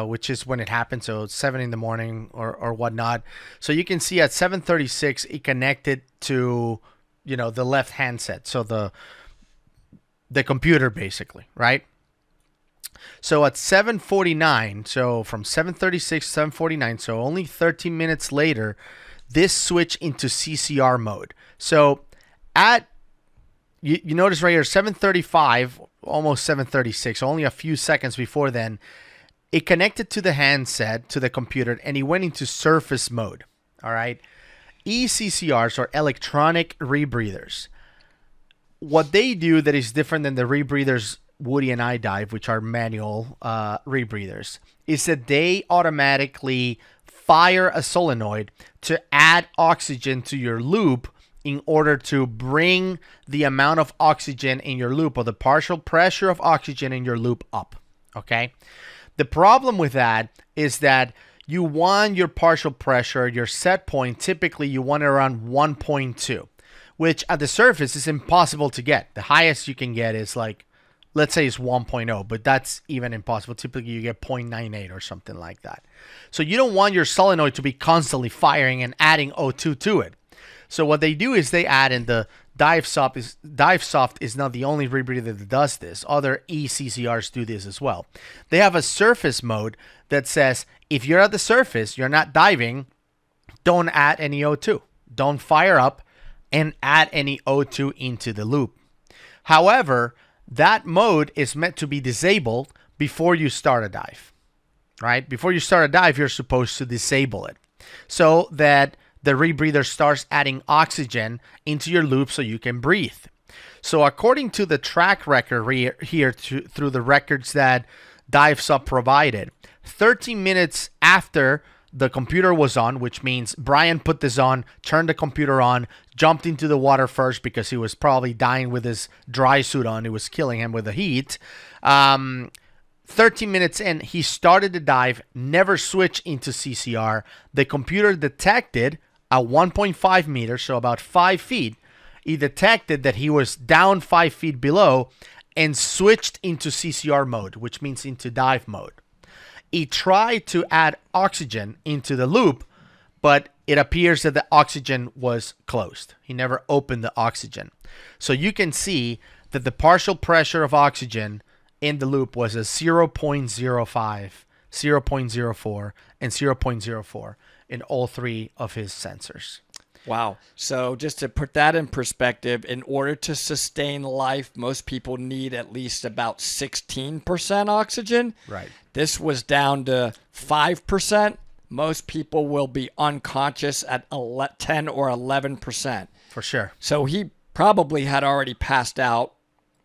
which is when it happened. So it's 7 a.m. or whatnot. So you can see at 7:36, it connected to, you know, the left handset. So the computer basically, right? So at 7:49, so from 7:36 to 7:49, so only 13 minutes later, this switched into CCR mode. So at, you notice right here, 7:35, almost 7:36, only a few seconds before then, it connected to the handset, to the computer, and it went into surface mode. All right. ECCRs are electronic rebreathers. What they do that is different than the rebreathers Woody and I dive, which are manual rebreathers, is that they automatically fire a solenoid to add oxygen to your loop in order to bring the amount of oxygen in your loop, or the partial pressure of oxygen in your loop, up. Okay? The problem with that is that you want your partial pressure, your set point, typically you want it around 1.2, which at the surface is impossible to get. The highest you can get is like, let's say it's 1.0, but that's even impossible. Typically you get 0.98 or something like that. So you don't want your solenoid to be constantly firing and adding O2 to it. So what they do is they add in the Divesoft is not the only rebreather that does this. Other ECCRs do this as well. They have a surface mode that says if you're at the surface, you're not diving, don't add any O2. Don't fire up and add any O2 into the loop. However, that mode is meant to be disabled before you start a dive, right? Before you start a dive, you're supposed to disable it so that the rebreather starts adding oxygen into your loop so you can breathe. So according to the track record here through the records that Divesoft provided, 13 minutes after the computer was on, which means Brian put this on, turned the computer on, jumped into the water first because he was probably dying with his dry suit on. It was killing him with the heat. 13 minutes in, he started the dive, never switched into CCR. The computer detected at 1.5 meters, so about 5 feet, he detected that he was down 5 feet below and switched into CCR mode, which means into dive mode. He tried to add oxygen into the loop, but it appears that the oxygen was closed. He never opened the oxygen. So you can see that the partial pressure of oxygen in the loop was a 0.05, 0.04, and 0.04 in all three of his sensors. Wow. So just to put that in perspective, in order to sustain life, most people need at least about 16% oxygen. Right. This was down to 5%. Most people will be unconscious at 10 or 11%. For sure. So he probably had already passed out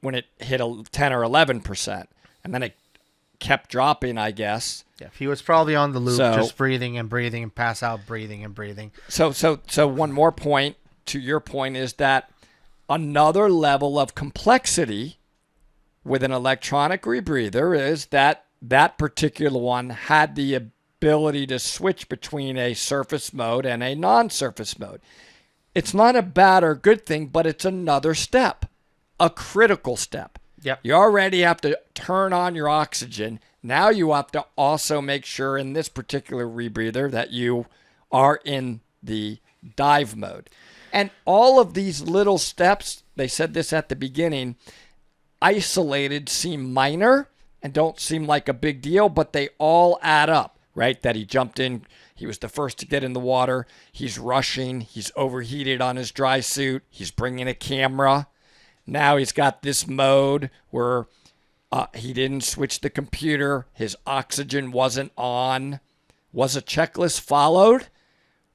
when it hit 10 or 11%. And then it kept dropping, I guess. Yeah, he was probably on the loop, So- just breathing and breathing and pass out, breathing and breathing. So one more point to your point is that another level of complexity with an electronic rebreather is that that particular one had the ability to switch between a surface mode and a non-surface mode. It's not a bad or good thing, but it's another step, a critical step. Yep. You already have to turn on your oxygen. Now you have to also make sure in this particular rebreather that you are in the dive mode. And all of these little steps, they said this at the beginning, isolated seem minor and don't seem like a big deal, but they all add up, right? That he jumped in, he was the first to get in the water, he's rushing, he's overheated on his dry suit, he's bringing a camera. Now he's got this mode where he didn't switch the computer. His oxygen wasn't on. Was a checklist followed?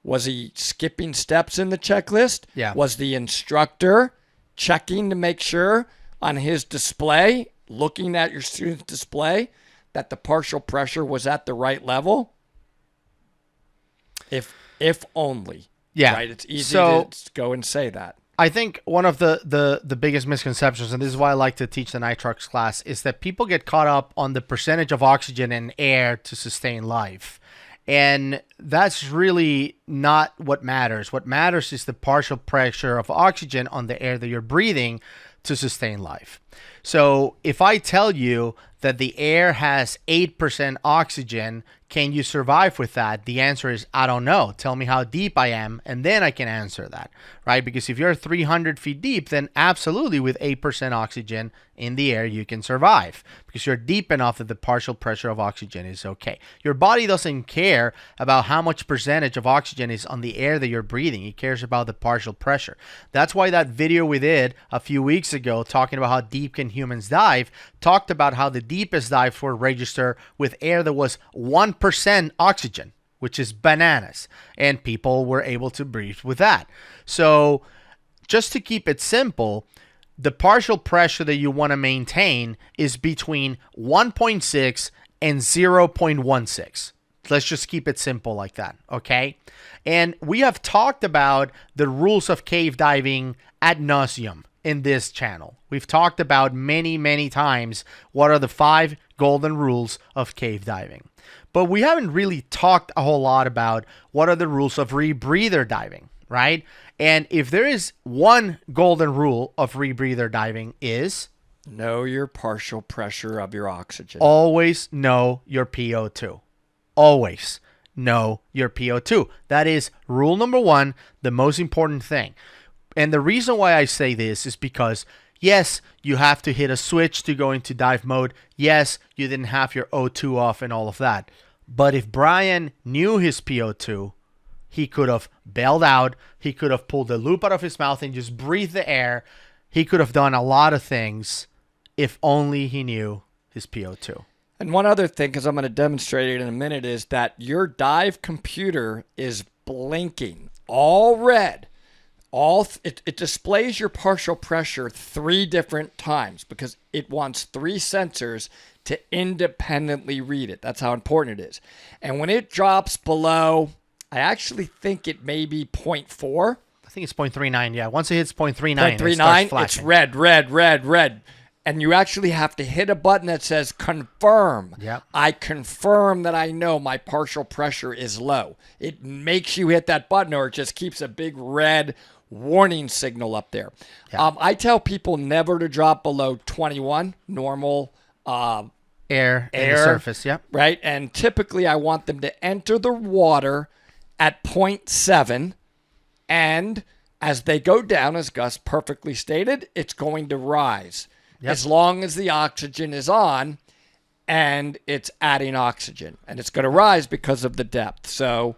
Was he skipping steps in the checklist? Yeah. Was the instructor checking to make sure on his display looking at your student's display that the partial pressure was at the right level? If only. Yeah. Right? It's easy So- to go and say that. I think one of the biggest misconceptions, and this is why I like to teach the nitrox class, is that people get caught up on the percentage of oxygen in air to sustain life. And that's really not what matters. What matters is the partial pressure of oxygen on the air that you're breathing to sustain life. So if I tell you that the air has 8% oxygen, can you survive with that? The answer is, I don't know. Tell me how deep I am, and then I can answer that, right? Because if you're 300 feet deep, then absolutely with 8% oxygen in the air, you can survive because you're deep enough that the partial pressure of oxygen is okay. Your body doesn't care about how much percentage of oxygen is on the air that you're breathing. It cares about the partial pressure. That's why that video we did a few weeks ago talking about how deep can humans dive talked about how the deepest dives were registered with air that was 1% oxygen, which is bananas. And people were able to breathe with that. So just to keep it simple, the partial pressure that you want to maintain is between 1.6 and 0.16. Let's just keep it simple like that, okay? And we have talked about the rules of cave diving ad nauseum in this channel. We've talked about many times what are the 5 golden rules of cave diving. But we haven't really talked a whole lot about what are the rules of rebreather diving, right? And if there is one golden rule of rebreather diving is Know your partial pressure of your oxygen. always know your PO2. Always know your PO2. That is rule number 1, the most important thing. And the reason why I say this is because, yes, you have to hit a switch to go into dive mode. Yes, you didn't have your O2 off and all of that. But if Brian knew his PO2, he could have bailed out. He could have pulled the loop out of his mouth and just breathed the air. He could have done a lot of things if only he knew his PO2. And one other thing, because I'm going to demonstrate it in a minute, is that your dive computer is blinking all red. It displays your partial pressure 3 different times because it wants 3 sensors to independently read it. That's how important it is. And when it drops below, I actually think it may be 0.4. I think it's 0.39. Yeah, once it hits 0.39, 0.39, it's red. And you actually have to hit a button that says confirm. Yep. I confirm that I know my partial pressure is low. It makes you hit that button or it just keeps a big red warning signal up there. Yeah. I tell people never to drop below 21, normal Air in the surface, yep. right? And typically I want them to enter the water at 0.7, and as they go down, as Gus perfectly stated, it's going to rise. Yep. As long as the oxygen is on and it's adding oxygen. And it's going to rise because of the depth. So,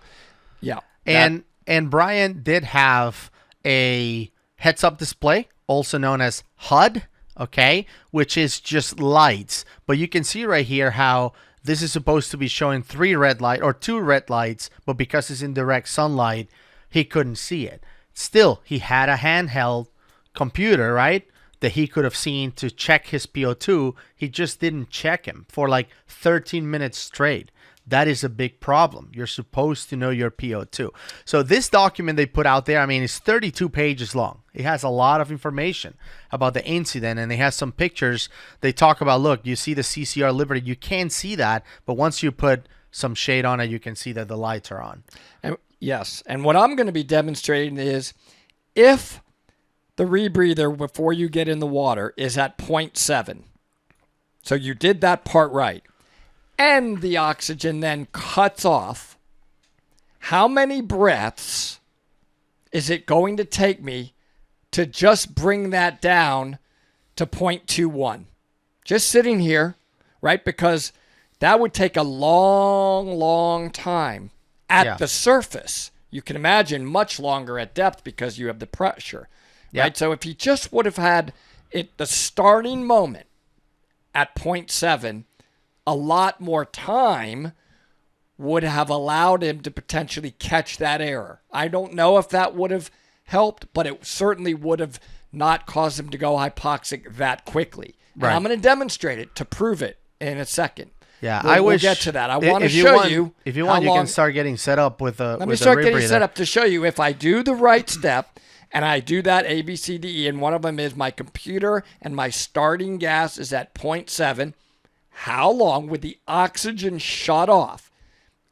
yeah. And Brian did have a heads-up display, also known as HUD, okay, which is just lights. But you can see right here how this is supposed to be showing 3 red light or 2 red lights, but because it's in direct sunlight, he couldn't see it. Still, he had a handheld computer, right, that he could have seen to check his PO2. He just didn't check him for like 13 minutes straight. That is a big problem. You're supposed to know your PO2. So this document they put out there, I mean, it's 32 pages long. It has a lot of information about the incident, and it has some pictures. They talk about, look, you see the CCR Liberty. You can't see that, but once you put some shade on it, you can see that the lights are on. And, yes. And what I'm going to be demonstrating is if the rebreather before you get in the water is at 0.7, so you did that part right, and the oxygen then cuts off, how many breaths is it going to take me to just bring that down to 0.21? Just sitting here, right? Because that would take a long time at the surface. You can imagine much longer at depth because you have the pressure, right? So if you just would have had it the starting moment at 0.7, a lot more time would have allowed him to potentially catch that error. I don't know if that would have helped, but it certainly would have not caused him to go hypoxic that quickly. And Right. I'm going to demonstrate it to prove it in a second. Yeah, We'll get to that. I want to show you. If you how want, you long- can start getting set up with a. Let me start getting set up to show you if I do the right step and I do that A, B, C, D, E, and one of them is my computer and my starting gas is at 0.7. How long with the oxygen shut off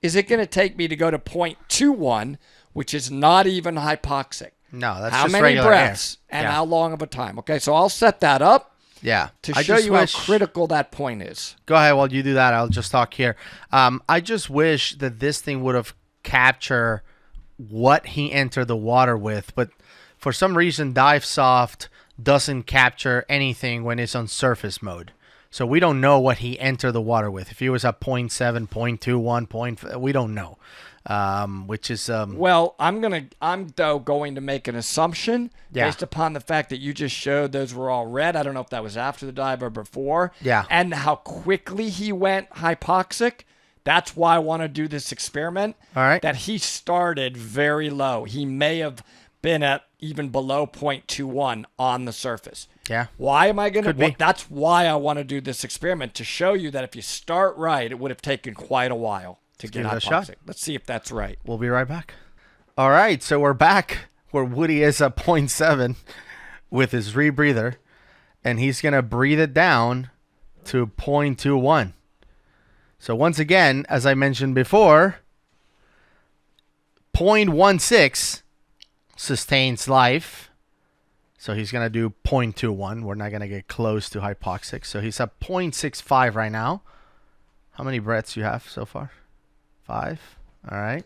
is it going to take me to go to 0.21, which is not even hypoxic? No, that's how just many regular breaths air. and Yeah. how long of a time? Okay, so I'll set that up. Yeah. To I show just you wish- how critical that point is. Go ahead while you do that. I'll just talk here. I just wish that this thing would have captured what he entered the water with, but for some reason, DiveSoft doesn't capture anything when it's on surface mode. So we don't know what he entered the water with. If he was at 0.7, 0.21, we don't know. Which is Well, I'm though going to make an assumption Yeah. based upon the fact that you just showed those were all red. I don't know if that was after the dive or before. Yeah. And how quickly he went hypoxic. That's why I want to do this experiment. All right. That he started very low. He may have been at even below 0.21 on the surface. Yeah. Why am I going Could be. to? That's why I want to do this experiment to show you that if you start right, it would have taken quite a while to get give it a hypoxic. shot. Let's see if that's right. We'll be right back. All right, so we're back where Woody is at 0.7 with his rebreather, and he's going to breathe it down to 0.21. So once again, as I mentioned before, 0.16 sustains life. So he's going to do 0.21. We're not going to get close to hypoxic. So he's at 0.65 right now. How many breaths you have so far? 5. All right.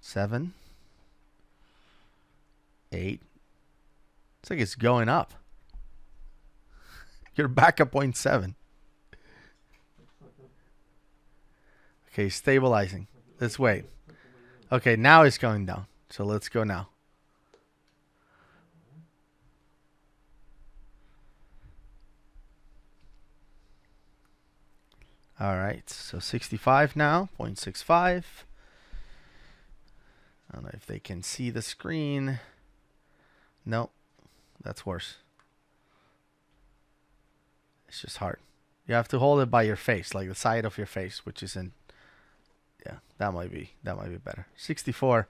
7. 8. It's like it's going up. You're back at 0.7. Okay, stabilizing. Let's wait. Okay, now it's going down. So let's go now. All right, so 65 now, 0.65. I don't know if they can see the screen. No, that's worse. It's just hard. You have to hold it by your face, like the side of your face, which isn't. Yeah, that might be better. 64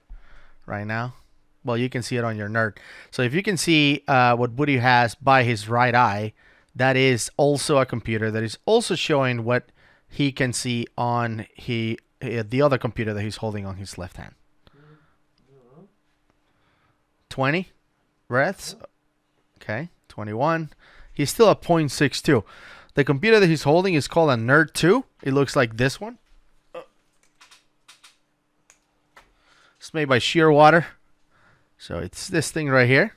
right now. Well, you can see it on your nerd. So if you can see what Woody has by his right eye, that is also a computer that is also showing what he can see on the other computer that he's holding on his left hand. 20 breaths. Okay, 21. He's still at 0.62. The computer that he's holding is called a Nerd 2. It looks like this one. It's made by Shearwater. So it's this thing right here.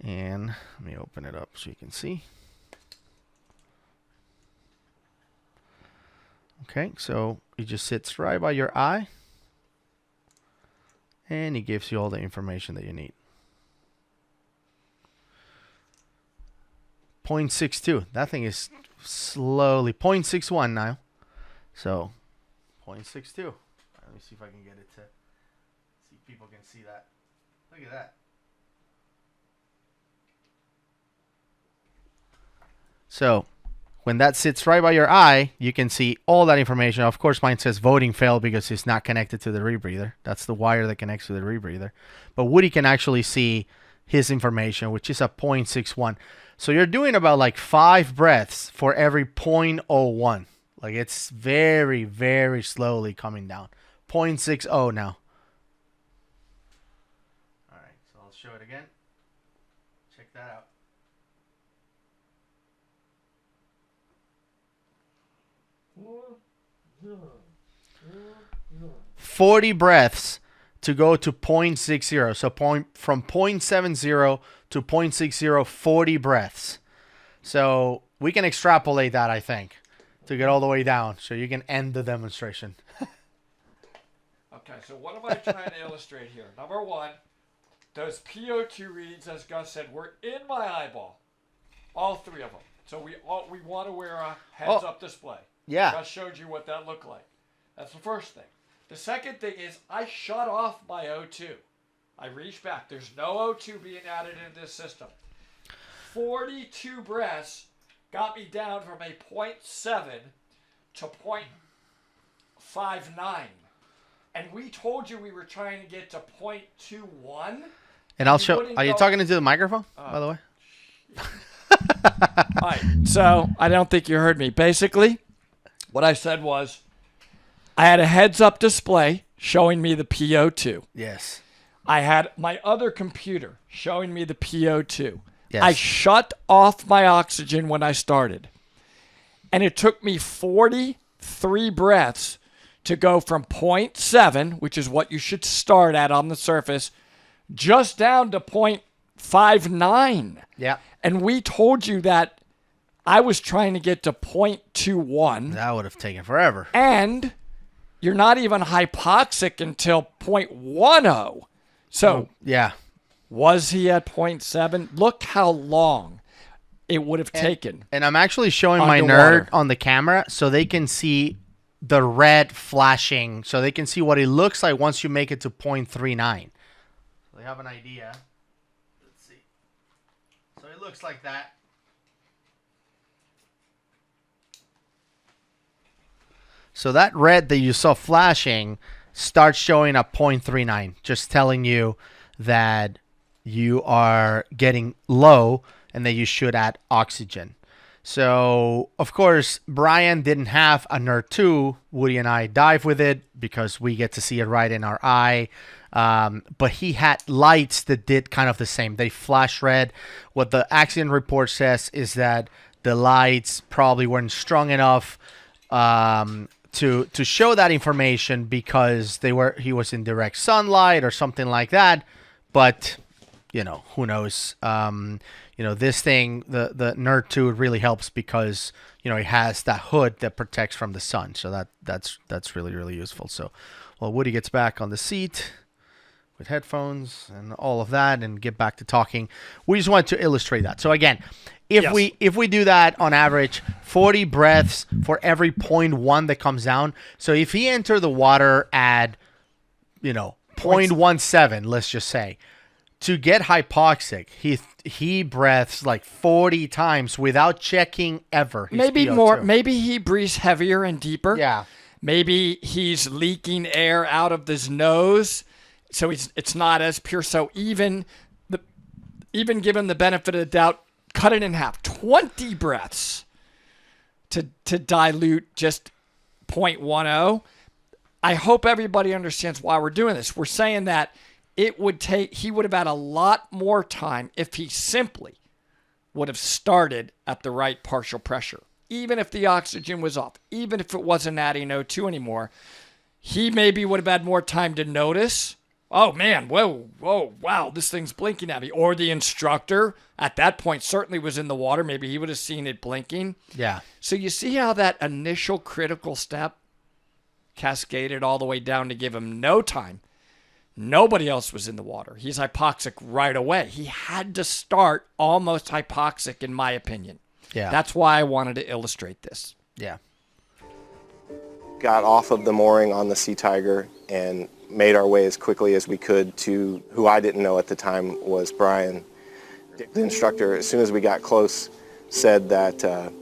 And let me open it up so you can see. Okay, so it just sits right by your eye. And it gives you all the information that you need. 0.62. That thing is slowly 0.61 now. So 0.62. Let me see if I can get it to see if people can see that. Look at that. So when that sits right by your eye, you can see all that information. Of course, mine says voting failed because it's not connected to the rebreather. That's the wire that connects to the rebreather. But Woody can actually see his information, which is a 0.61. So you're doing about like 5 breaths for every 0.01. Like it's very, very slowly coming down. 0.60 now. All right, so I'll show it again. Check that out. 40 breaths to go to 0.60. So from 0.70 to 0.60, 40 breaths. So we can extrapolate that, I think, to get all the way down. So you can end the demonstration. Okay, so what am I trying to illustrate here? Number one, those PO2 readings, as Gus said, were in my eyeball. All 3 of them. So we want to wear a heads-up display. Yeah. Gus showed you what that looked like. That's the first thing. The second thing is I shut off my O2. I reached back. There's no O2 being added into this system. 42 breaths got me down from a 0.7 to 0.59. And we told you we were trying to get to 0.21. And I'll show. Are you talking into the microphone, by the way? All right. So I don't think you heard me. Basically, what I said was I had a heads-up display showing me the PO2. Yes. I had my other computer showing me the PO2. Yes. I shut off my oxygen when I started. And it took me 43 breaths to go from 0.7, which is what you should start at on the surface, just down to 0.59. Yeah. And we told you that I was trying to get to 0.21. That would have taken forever. And you're not even hypoxic until 0.10. So, yeah. Was he at 0.7? Look how long it would have taken. And I'm actually showing Underwater. my nerd on the camera so they can see the red flashing, so they can see what it looks like once you make it to 0.39. So they have an idea. Let's see. So it looks like that. So that red that you saw flashing starts showing at 0.39, just telling you that you are getting low and that you should add oxygen. So, of course, Brian didn't have a Nerd 2. Woody and I dive with it because we get to see it right in our eye. But he had lights that did kind of the same. They flash red. What the accident report says is that the lights probably weren't strong enough to show that information because he was in direct sunlight or something like that. But, who knows? This thing, the Nerd 2 really helps because, it has that hood that protects from the sun. So that's really, really useful. So, Woody gets back on the seat with headphones and all of that and get back to talking. We just wanted to illustrate that. So again, if we do that on average, 40 breaths for every 0.1 that comes down. So if he entered the water at, 0.17, let's just say, to get hypoxic, he breathes like 40 times without checking ever. Maybe PO2. more. Maybe he breathes heavier and deeper. Yeah. Maybe he's leaking air out of his nose, so it's not as pure. So even given the benefit of the doubt, cut it in half. 20 breaths to dilute just 0.10. I hope everybody understands why we're doing this. We're saying that he would have had a lot more time if he simply would have started at the right partial pressure. Even if the oxygen was off, even if it wasn't adding O2 anymore, he maybe would have had more time to notice, oh man, whoa, wow, this thing's blinking at me. Or the instructor at that point certainly was in the water. Maybe he would have seen it blinking. Yeah. So you see how that initial critical step cascaded all the way down to give him no time. Nobody else was in the water. He's hypoxic right away. He had to start almost hypoxic, in my opinion. Yeah. That's why I wanted to illustrate this. Yeah. Got off of the mooring on the Sea Tiger and made our way as quickly as we could to who I didn't know at the time was Brian. The instructor, as soon as we got close, said that,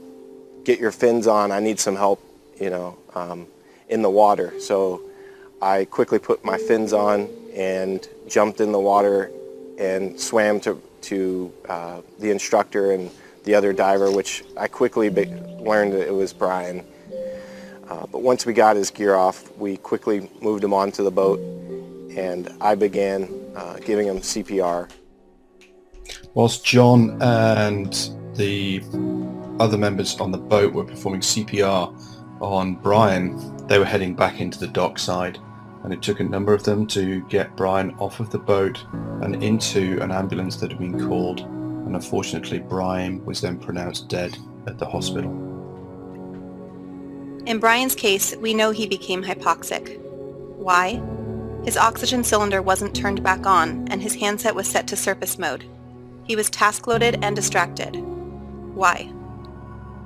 get your fins on, I need some help, in the water. So I quickly put my fins on and jumped in the water and swam to the instructor and the other diver, which I quickly learned that it was Brian. But once we got his gear off, we quickly moved him onto the boat, and I began giving him CPR. Whilst John and the other members on the boat were performing CPR on Brian, they were heading back into the dockside, and it took a number of them to get Brian off of the boat and into an ambulance that had been called, and unfortunately Brian was then pronounced dead at the hospital. In Brian's case, we know he became hypoxic. Why? His oxygen cylinder wasn't turned back on, and his handset was set to surface mode. He was task-loaded and distracted. Why?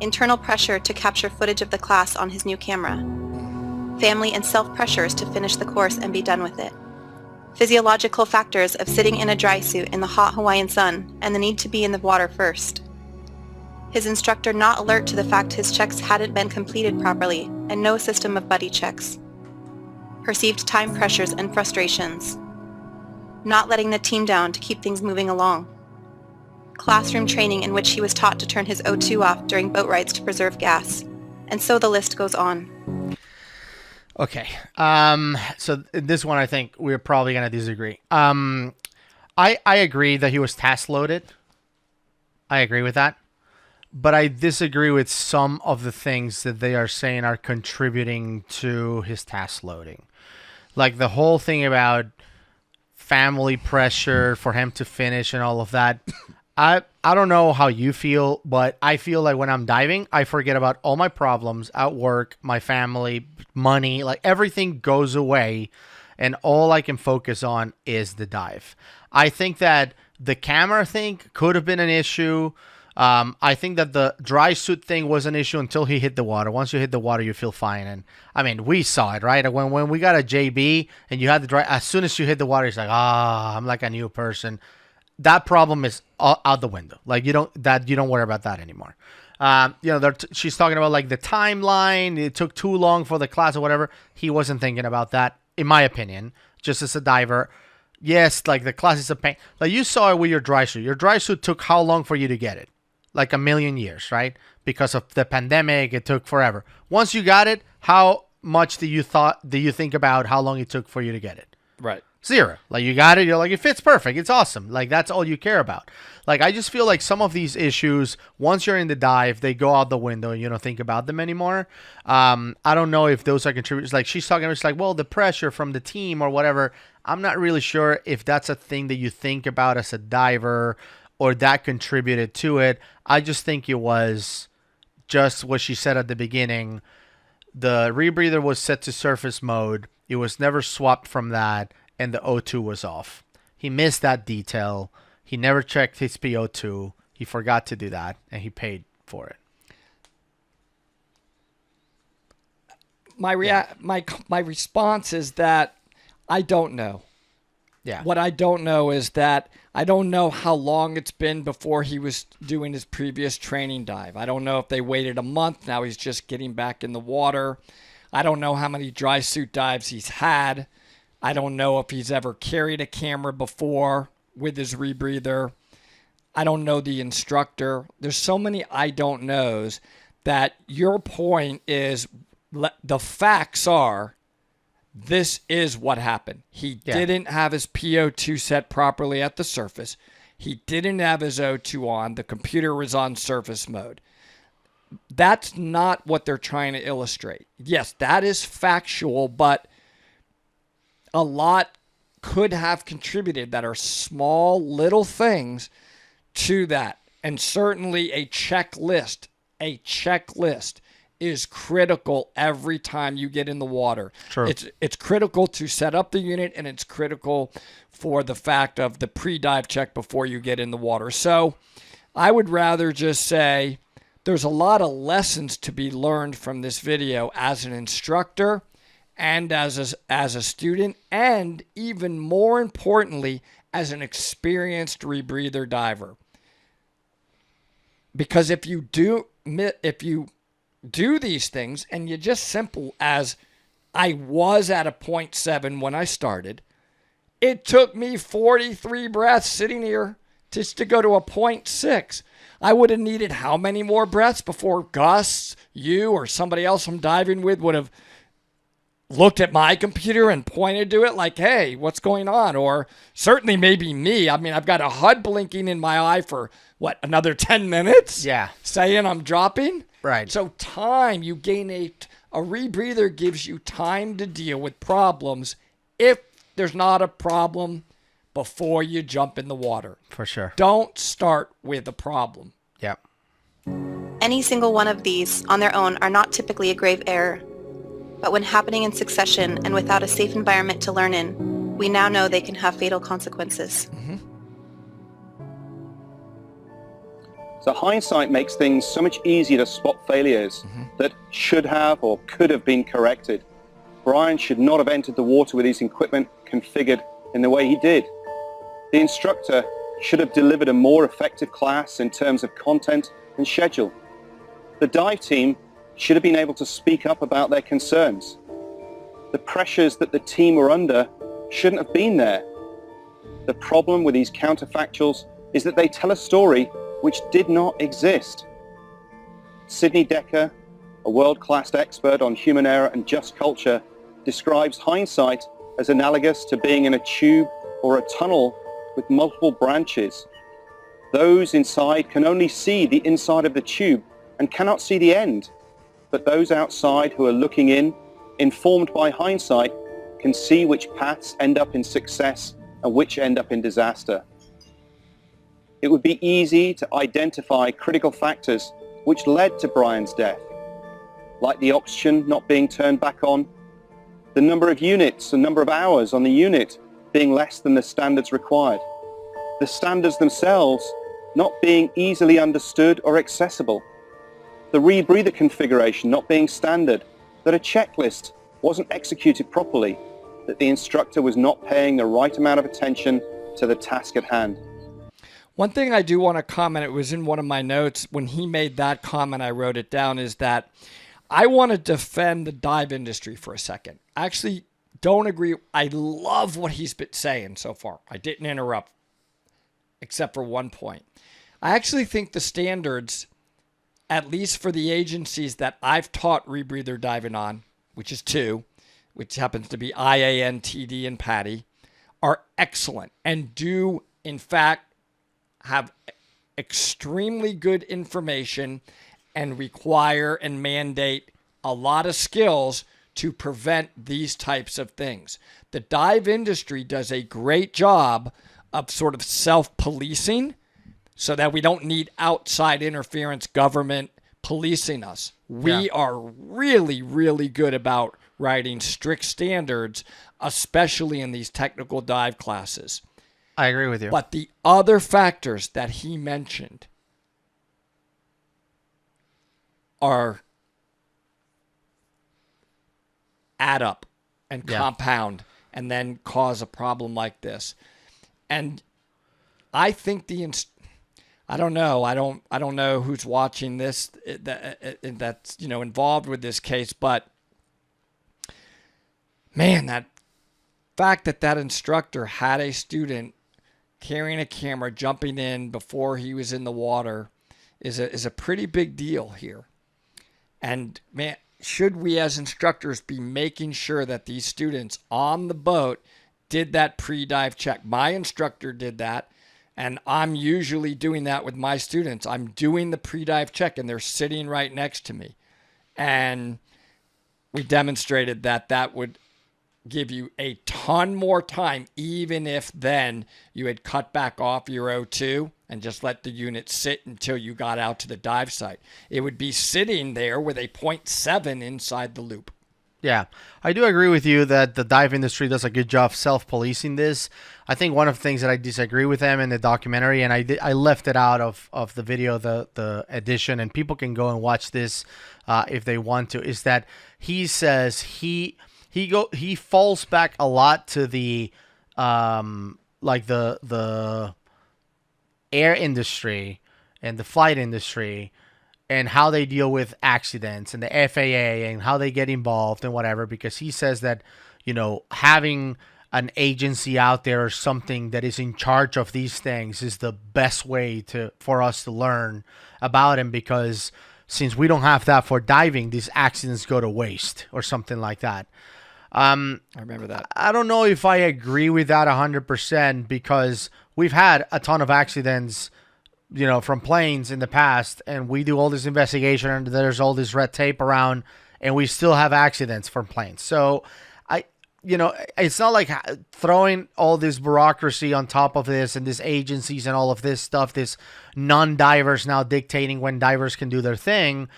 Internal pressure to capture footage of the class on his new camera. Family and self-pressures to finish the course and be done with it. physiological factors of sitting in a dry suit in the hot Hawaiian sun, and the need to be in the water first. His instructor not alert to the fact his checks hadn't been completed properly, and no system of buddy checks. Perceived time pressures and frustrations. Not letting the team down to keep things moving along. Classroom training in which he was taught to turn his O2 off during boat rides to preserve gas. And so the list goes on. Okay. So this one, I think we're probably going to disagree. I agree that he was task loaded. I agree with that. But I disagree with some of the things that they are saying are contributing to his task loading. Like the whole thing about family pressure for him to finish and all of that. I don't know how you feel, but I feel like when I'm diving, I forget about all my problems at work, my family, money, like everything goes away, and all I can focus on is the dive. I think that the camera thing could have been an issue. I think that the dry suit thing was an issue until he hit the water. Once you hit the water, you feel fine. And I mean, we saw it, right? When we got a JB and you had the dry, as soon as you hit the water, it's like, I'm like a new person. That problem is out the window. Like you don't worry about that anymore. She's talking about like the timeline. It took too long for the class or whatever. He wasn't thinking about that, in my opinion. Just as a diver, yes, like the class is a pain. Like you saw it with your dry suit. Your dry suit took how long for you to get it? Like 1,000,000 years, right? Because of the pandemic, it took forever. Once you got it, how much do you think about how long it took for you to get it? Right. 0. Like you got it, you're like, it fits perfect. It's awesome. Like that's all you care about. Like I just feel like some of these issues, once you're in the dive, they go out the window and you don't think about them anymore. I don't know if those are contributors. Like she's talking, it's like, well, the pressure from the team or whatever. I'm not really sure if that's a thing that you think about as a diver or that contributed to it. I just think it was just what she said at the beginning. The rebreather was set to surface mode. It was never swapped from that. And the O2 was off. He missed that detail. He never checked his PO2. He forgot to do that, and he paid for it. My response is that I don't know. Yeah. What I don't know is that I don't know how long it's been before he was doing his previous training dive. I don't know if they waited a month. Now he's just getting back in the water. I don't know how many dry suit dives he's had. I don't know if he's ever carried a camera before with his rebreather. I don't know the instructor. There's so many I don't knows that your point is the facts are this is what happened. He didn't have his PO2 set properly at the surface. He didn't have his O2 on. The computer was on surface mode. That's not what they're trying to illustrate. Yes, that is factual, but a lot could have contributed that are small little things to that. And certainly a checklist is critical every time you get in the water. True. It's critical to set up the unit, and it's critical for the fact of the pre-dive check before you get in the water. So I would rather just say there's a lot of lessons to be learned from this video as an instructor and as a student, and even more importantly, as an experienced rebreather diver. Because if you do these things, and you just simple as I was at a 0.7 when I started, it took me 43 breaths sitting here just to go to a 0.6. I would have needed how many more breaths before Gus, you, or somebody else I'm diving with would have looked at my computer and pointed to it like, hey, what's going on? Or certainly maybe me. I mean, I've got a HUD blinking in my eye for, another 10 minutes? Yeah. Saying I'm dropping? Right. So time, you gain a rebreather gives you time to deal with problems if there's not a problem before you jump in the water. For sure. Don't start with a problem. Yep. Any single one of these on their own are not typically a grave error, but when happening in succession and without a safe environment to learn in, we now know they can have fatal consequences. Mm-hmm. So hindsight makes things so much easier to spot failures that should have or could have been corrected. Brian should not have entered the water with his equipment configured in the way he did. The instructor should have delivered a more effective class in terms of content and schedule. The dive team should have been able to speak up about their concerns. The pressures that the team were under shouldn't have been there. The problem with these counterfactuals is that they tell a story which did not exist. Sidney Dekker, a world-class expert on human error and just culture, describes hindsight as analogous to being in a tube or a tunnel with multiple branches. Those inside can only see the inside of the tube and cannot see the end, but those outside who are looking in, informed by hindsight, can see which paths end up in success and which end up in disaster. It would be easy to identify critical factors which led to Brian's death, like the oxygen not being turned back on, the number of units and number of hours on the unit being less than the standards required, the standards themselves not being easily understood or accessible, the rebreather configuration not being standard, that a checklist wasn't executed properly, that the instructor was not paying the right amount of attention to the task at hand. One thing I do want to comment, it was in one of my notes, when he made that comment, I wrote it down, is that I want to defend the dive industry for a second. I actually don't agree. I love what he's been saying so far. I didn't interrupt, except for one point. I actually think the standards, at least for the agencies that I've taught rebreather diving on, which is 2, which happens to be IAN, TD, and PADI, are excellent and do, in fact, have extremely good information and require and mandate a lot of skills to prevent these types of things. The dive industry does a great job of sort of self-policing so that we don't need outside interference, government policing us. We are really, really good about writing strict standards, especially in these technical dive classes. I agree with you. But the other factors that he mentioned add up and compound and then cause a problem like this. And I think I don't know who's watching this that's involved with this case, but man, that fact that instructor had a student carrying a camera jumping in before he was in the water is a pretty big deal here. And man, should we as instructors be making sure that these students on the boat did that pre-dive check? My instructor did that, and I'm usually doing that with my students. I'm doing the pre-dive check, and they're sitting right next to me. And we demonstrated that would give you a ton more time, even if then you had cut back off your O2 and just let the unit sit until you got out to the dive site. It would be sitting there with a 0.7 inside the loop. Yeah, I do agree with you that the dive industry does a good job self-policing this. I think one of the things that I disagree with him in the documentary, and I left it out of the video, the edition, and people can go and watch this if they want to, is that he says he falls back a lot to the like the air industry and the flight industry and how they deal with accidents and the FAA and how they get involved and whatever, because he says that, having an agency out there or something that is in charge of these things is the best way for us to learn about them, because since we don't have that for diving, these accidents go to waste or something like that. I remember that. I don't know if I agree with that 100%, because we've had a ton of accidents, from planes in the past, and we do all this investigation and there's all this red tape around, and we still have accidents from planes. So it's not like throwing all this bureaucracy on top of this and these agencies and all of this stuff, this non-divers now dictating when divers can do their thing.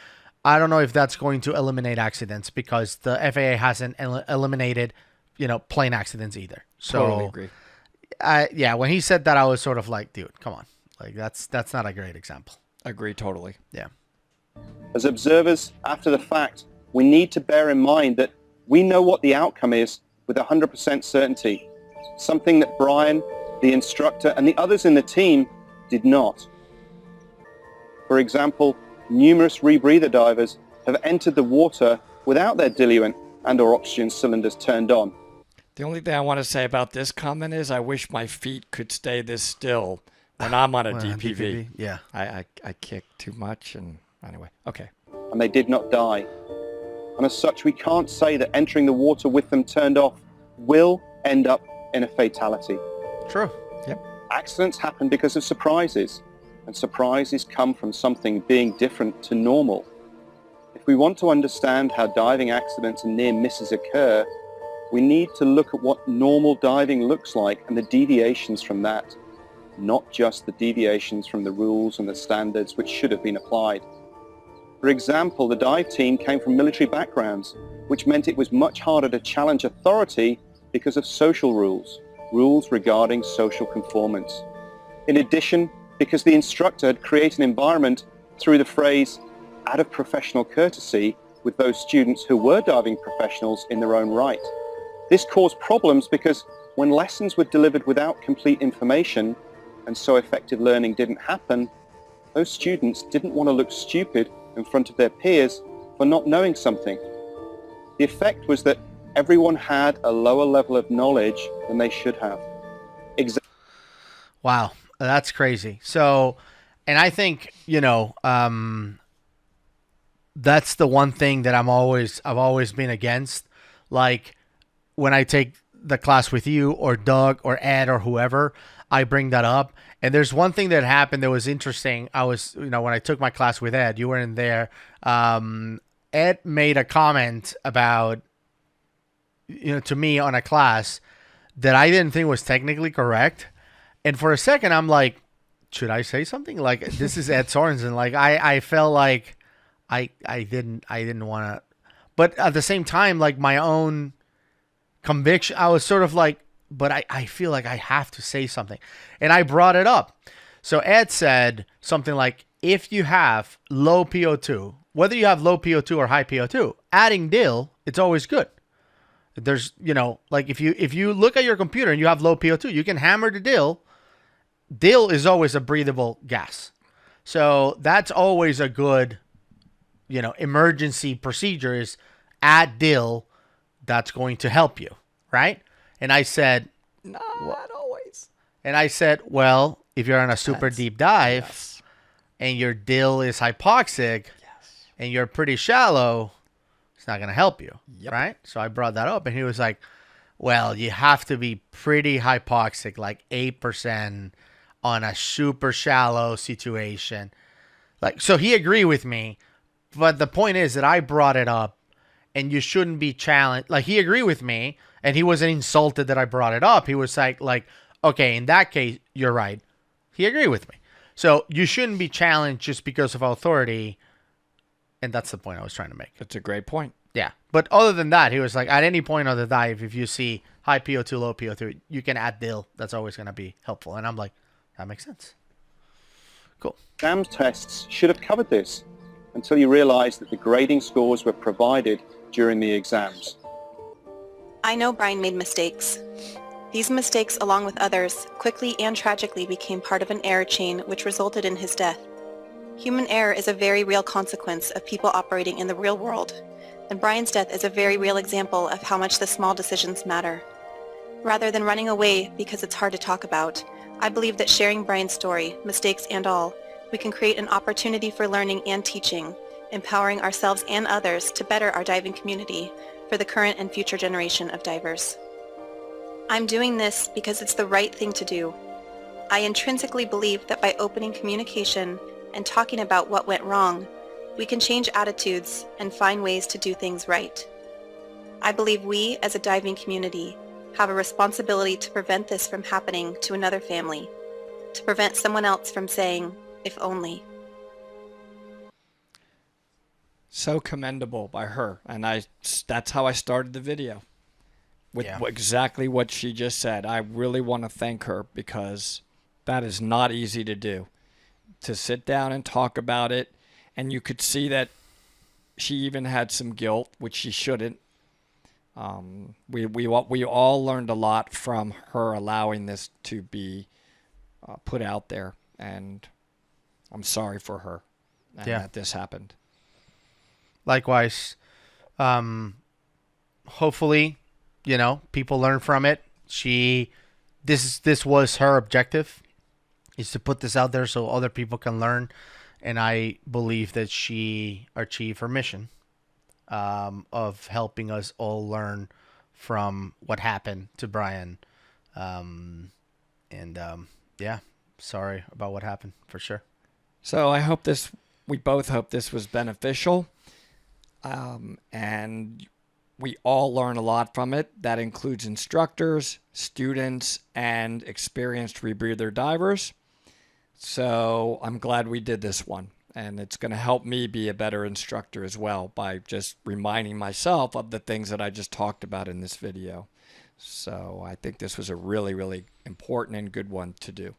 I don't know if that's going to eliminate accidents, because the FAA hasn't eliminated, plane accidents either. So, totally agree. When he said that, I was sort of like, dude, come on. Like, that's not a great example. Agree totally. Yeah. As observers, after the fact, we need to bear in mind that we know what the outcome is with 100% certainty. something that Brian, the instructor, and the others in the team did not. For example, numerous rebreather divers have entered the water without their diluent and/or oxygen cylinders turned on. The only thing I want to say about this comment is I wish my feet could stay this still when I'm on a DPV. Yeah. I kick too much, and anyway, okay. And they did not die. And as such, we can't say that entering the water with them turned off will end up in a fatality. True. Yep. Accidents happen because of surprises, and surprises come from something being different to normal. If we want to understand how diving accidents and near misses occur, we need to look at what normal diving looks like and the deviations from that, not just the deviations from the rules and the standards which should have been applied. For example, the dive team came from military backgrounds, which meant it was much harder to challenge authority because of social rules regarding social conformance. In addition, because the instructor had created an environment through the phrase, out of professional courtesy, with those students who were diving professionals in their own right. This caused problems because when lessons were delivered without complete information, and so effective learning didn't happen, those students didn't want to look stupid in front of their peers for not knowing something. The effect was that everyone had a lower level of knowledge than they should have. Wow, that's crazy. So, and I think, that's the one thing that I've always been against. Like when I take the class with you or Doug or Ed or whoever, I bring that up. And there's one thing that happened that was interesting. I was, when I took my class with Ed, you were in there. Ed made a comment about, to me on a class that I didn't think was technically correct. And for a second, I'm like, should I say something? Like, this is Ed Sorensen. Like, I felt like I didn't want to. But at the same time, like my own conviction, I was sort of like, but I feel like I have to say something. And I brought it up. So Ed said something like, if you have low PO2, whether you have low PO2 or high PO2, adding DIL, it's always good. There's, like if you look at your computer and you have low PO2, you can hammer the DIL. DIL is always a breathable gas. So that's always a good, emergency procedure is add DIL. That's going to help you, right? And I said, not always. And I said, well, if you're on a super deep dive Yes. and your DIL is hypoxic and you're pretty shallow, it's not going to help you, right? So I brought that up and he was like, well, you have to be pretty hypoxic, like 8% on a super shallow situation. Like, so he agreed with me, but the point is that I brought it up and you shouldn't be challenged. Like, he agreed with me and he wasn't insulted that I brought it up. He was like, okay, in that case, you're right. He agreed with me. So you shouldn't be challenged just because of authority. And that's the point I was trying to make. That's a great point. Yeah. But other than that, he was like, at any point on the dive, if you see high PO2, low PO2, you can add DIL. That's always going to be helpful. And I'm like, that makes sense. Cool. Exam tests should have covered this until you realize that the grading scores were provided during the exams. I know Brian made mistakes. These mistakes, along with others, quickly and tragically became part of an error chain which resulted in his death. Human error is a very real consequence of people operating in the real world, and Brian's death is a very real example of how much the small decisions matter. Rather than running away because it's hard to talk about, I believe that sharing Brian's story, mistakes and all, we can create an opportunity for learning and teaching, empowering ourselves and others to better our diving community for the current and future generation of divers. I'm doing this because it's the right thing to do. I intrinsically believe that by opening communication and talking about what went wrong, we can change attitudes and find ways to do things right. I believe we, as a diving community, have a responsibility to prevent this from happening to another family, to prevent someone else from saying, if only. So commendable by her. And that's how I started the video. With exactly what she just said. I really want to thank her because that is not easy to do. To sit down and talk about it. And you could see that she even had some guilt, which she shouldn't. We all learned a lot from her allowing this to be put out there, and I'm sorry for her and that this happened. Likewise, hopefully, people learn from it. This was her objective, is to put this out there so other people can learn, and I believe that she achieved her mission of helping us all learn from what happened to Brian. Sorry about what happened, for sure. So we both hope this was beneficial, and we all learn a lot from it. That includes instructors, students, and experienced rebreather divers. So I'm glad we did this one, and it's going to help me be a better instructor as well by just reminding myself of the things that I just talked about in this video. So I think this was a really, really important and good one to do.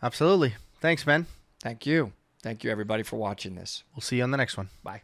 Absolutely. Thanks, man. Thank you. Thank you, everybody, for watching this. We'll see you on the next one. Bye.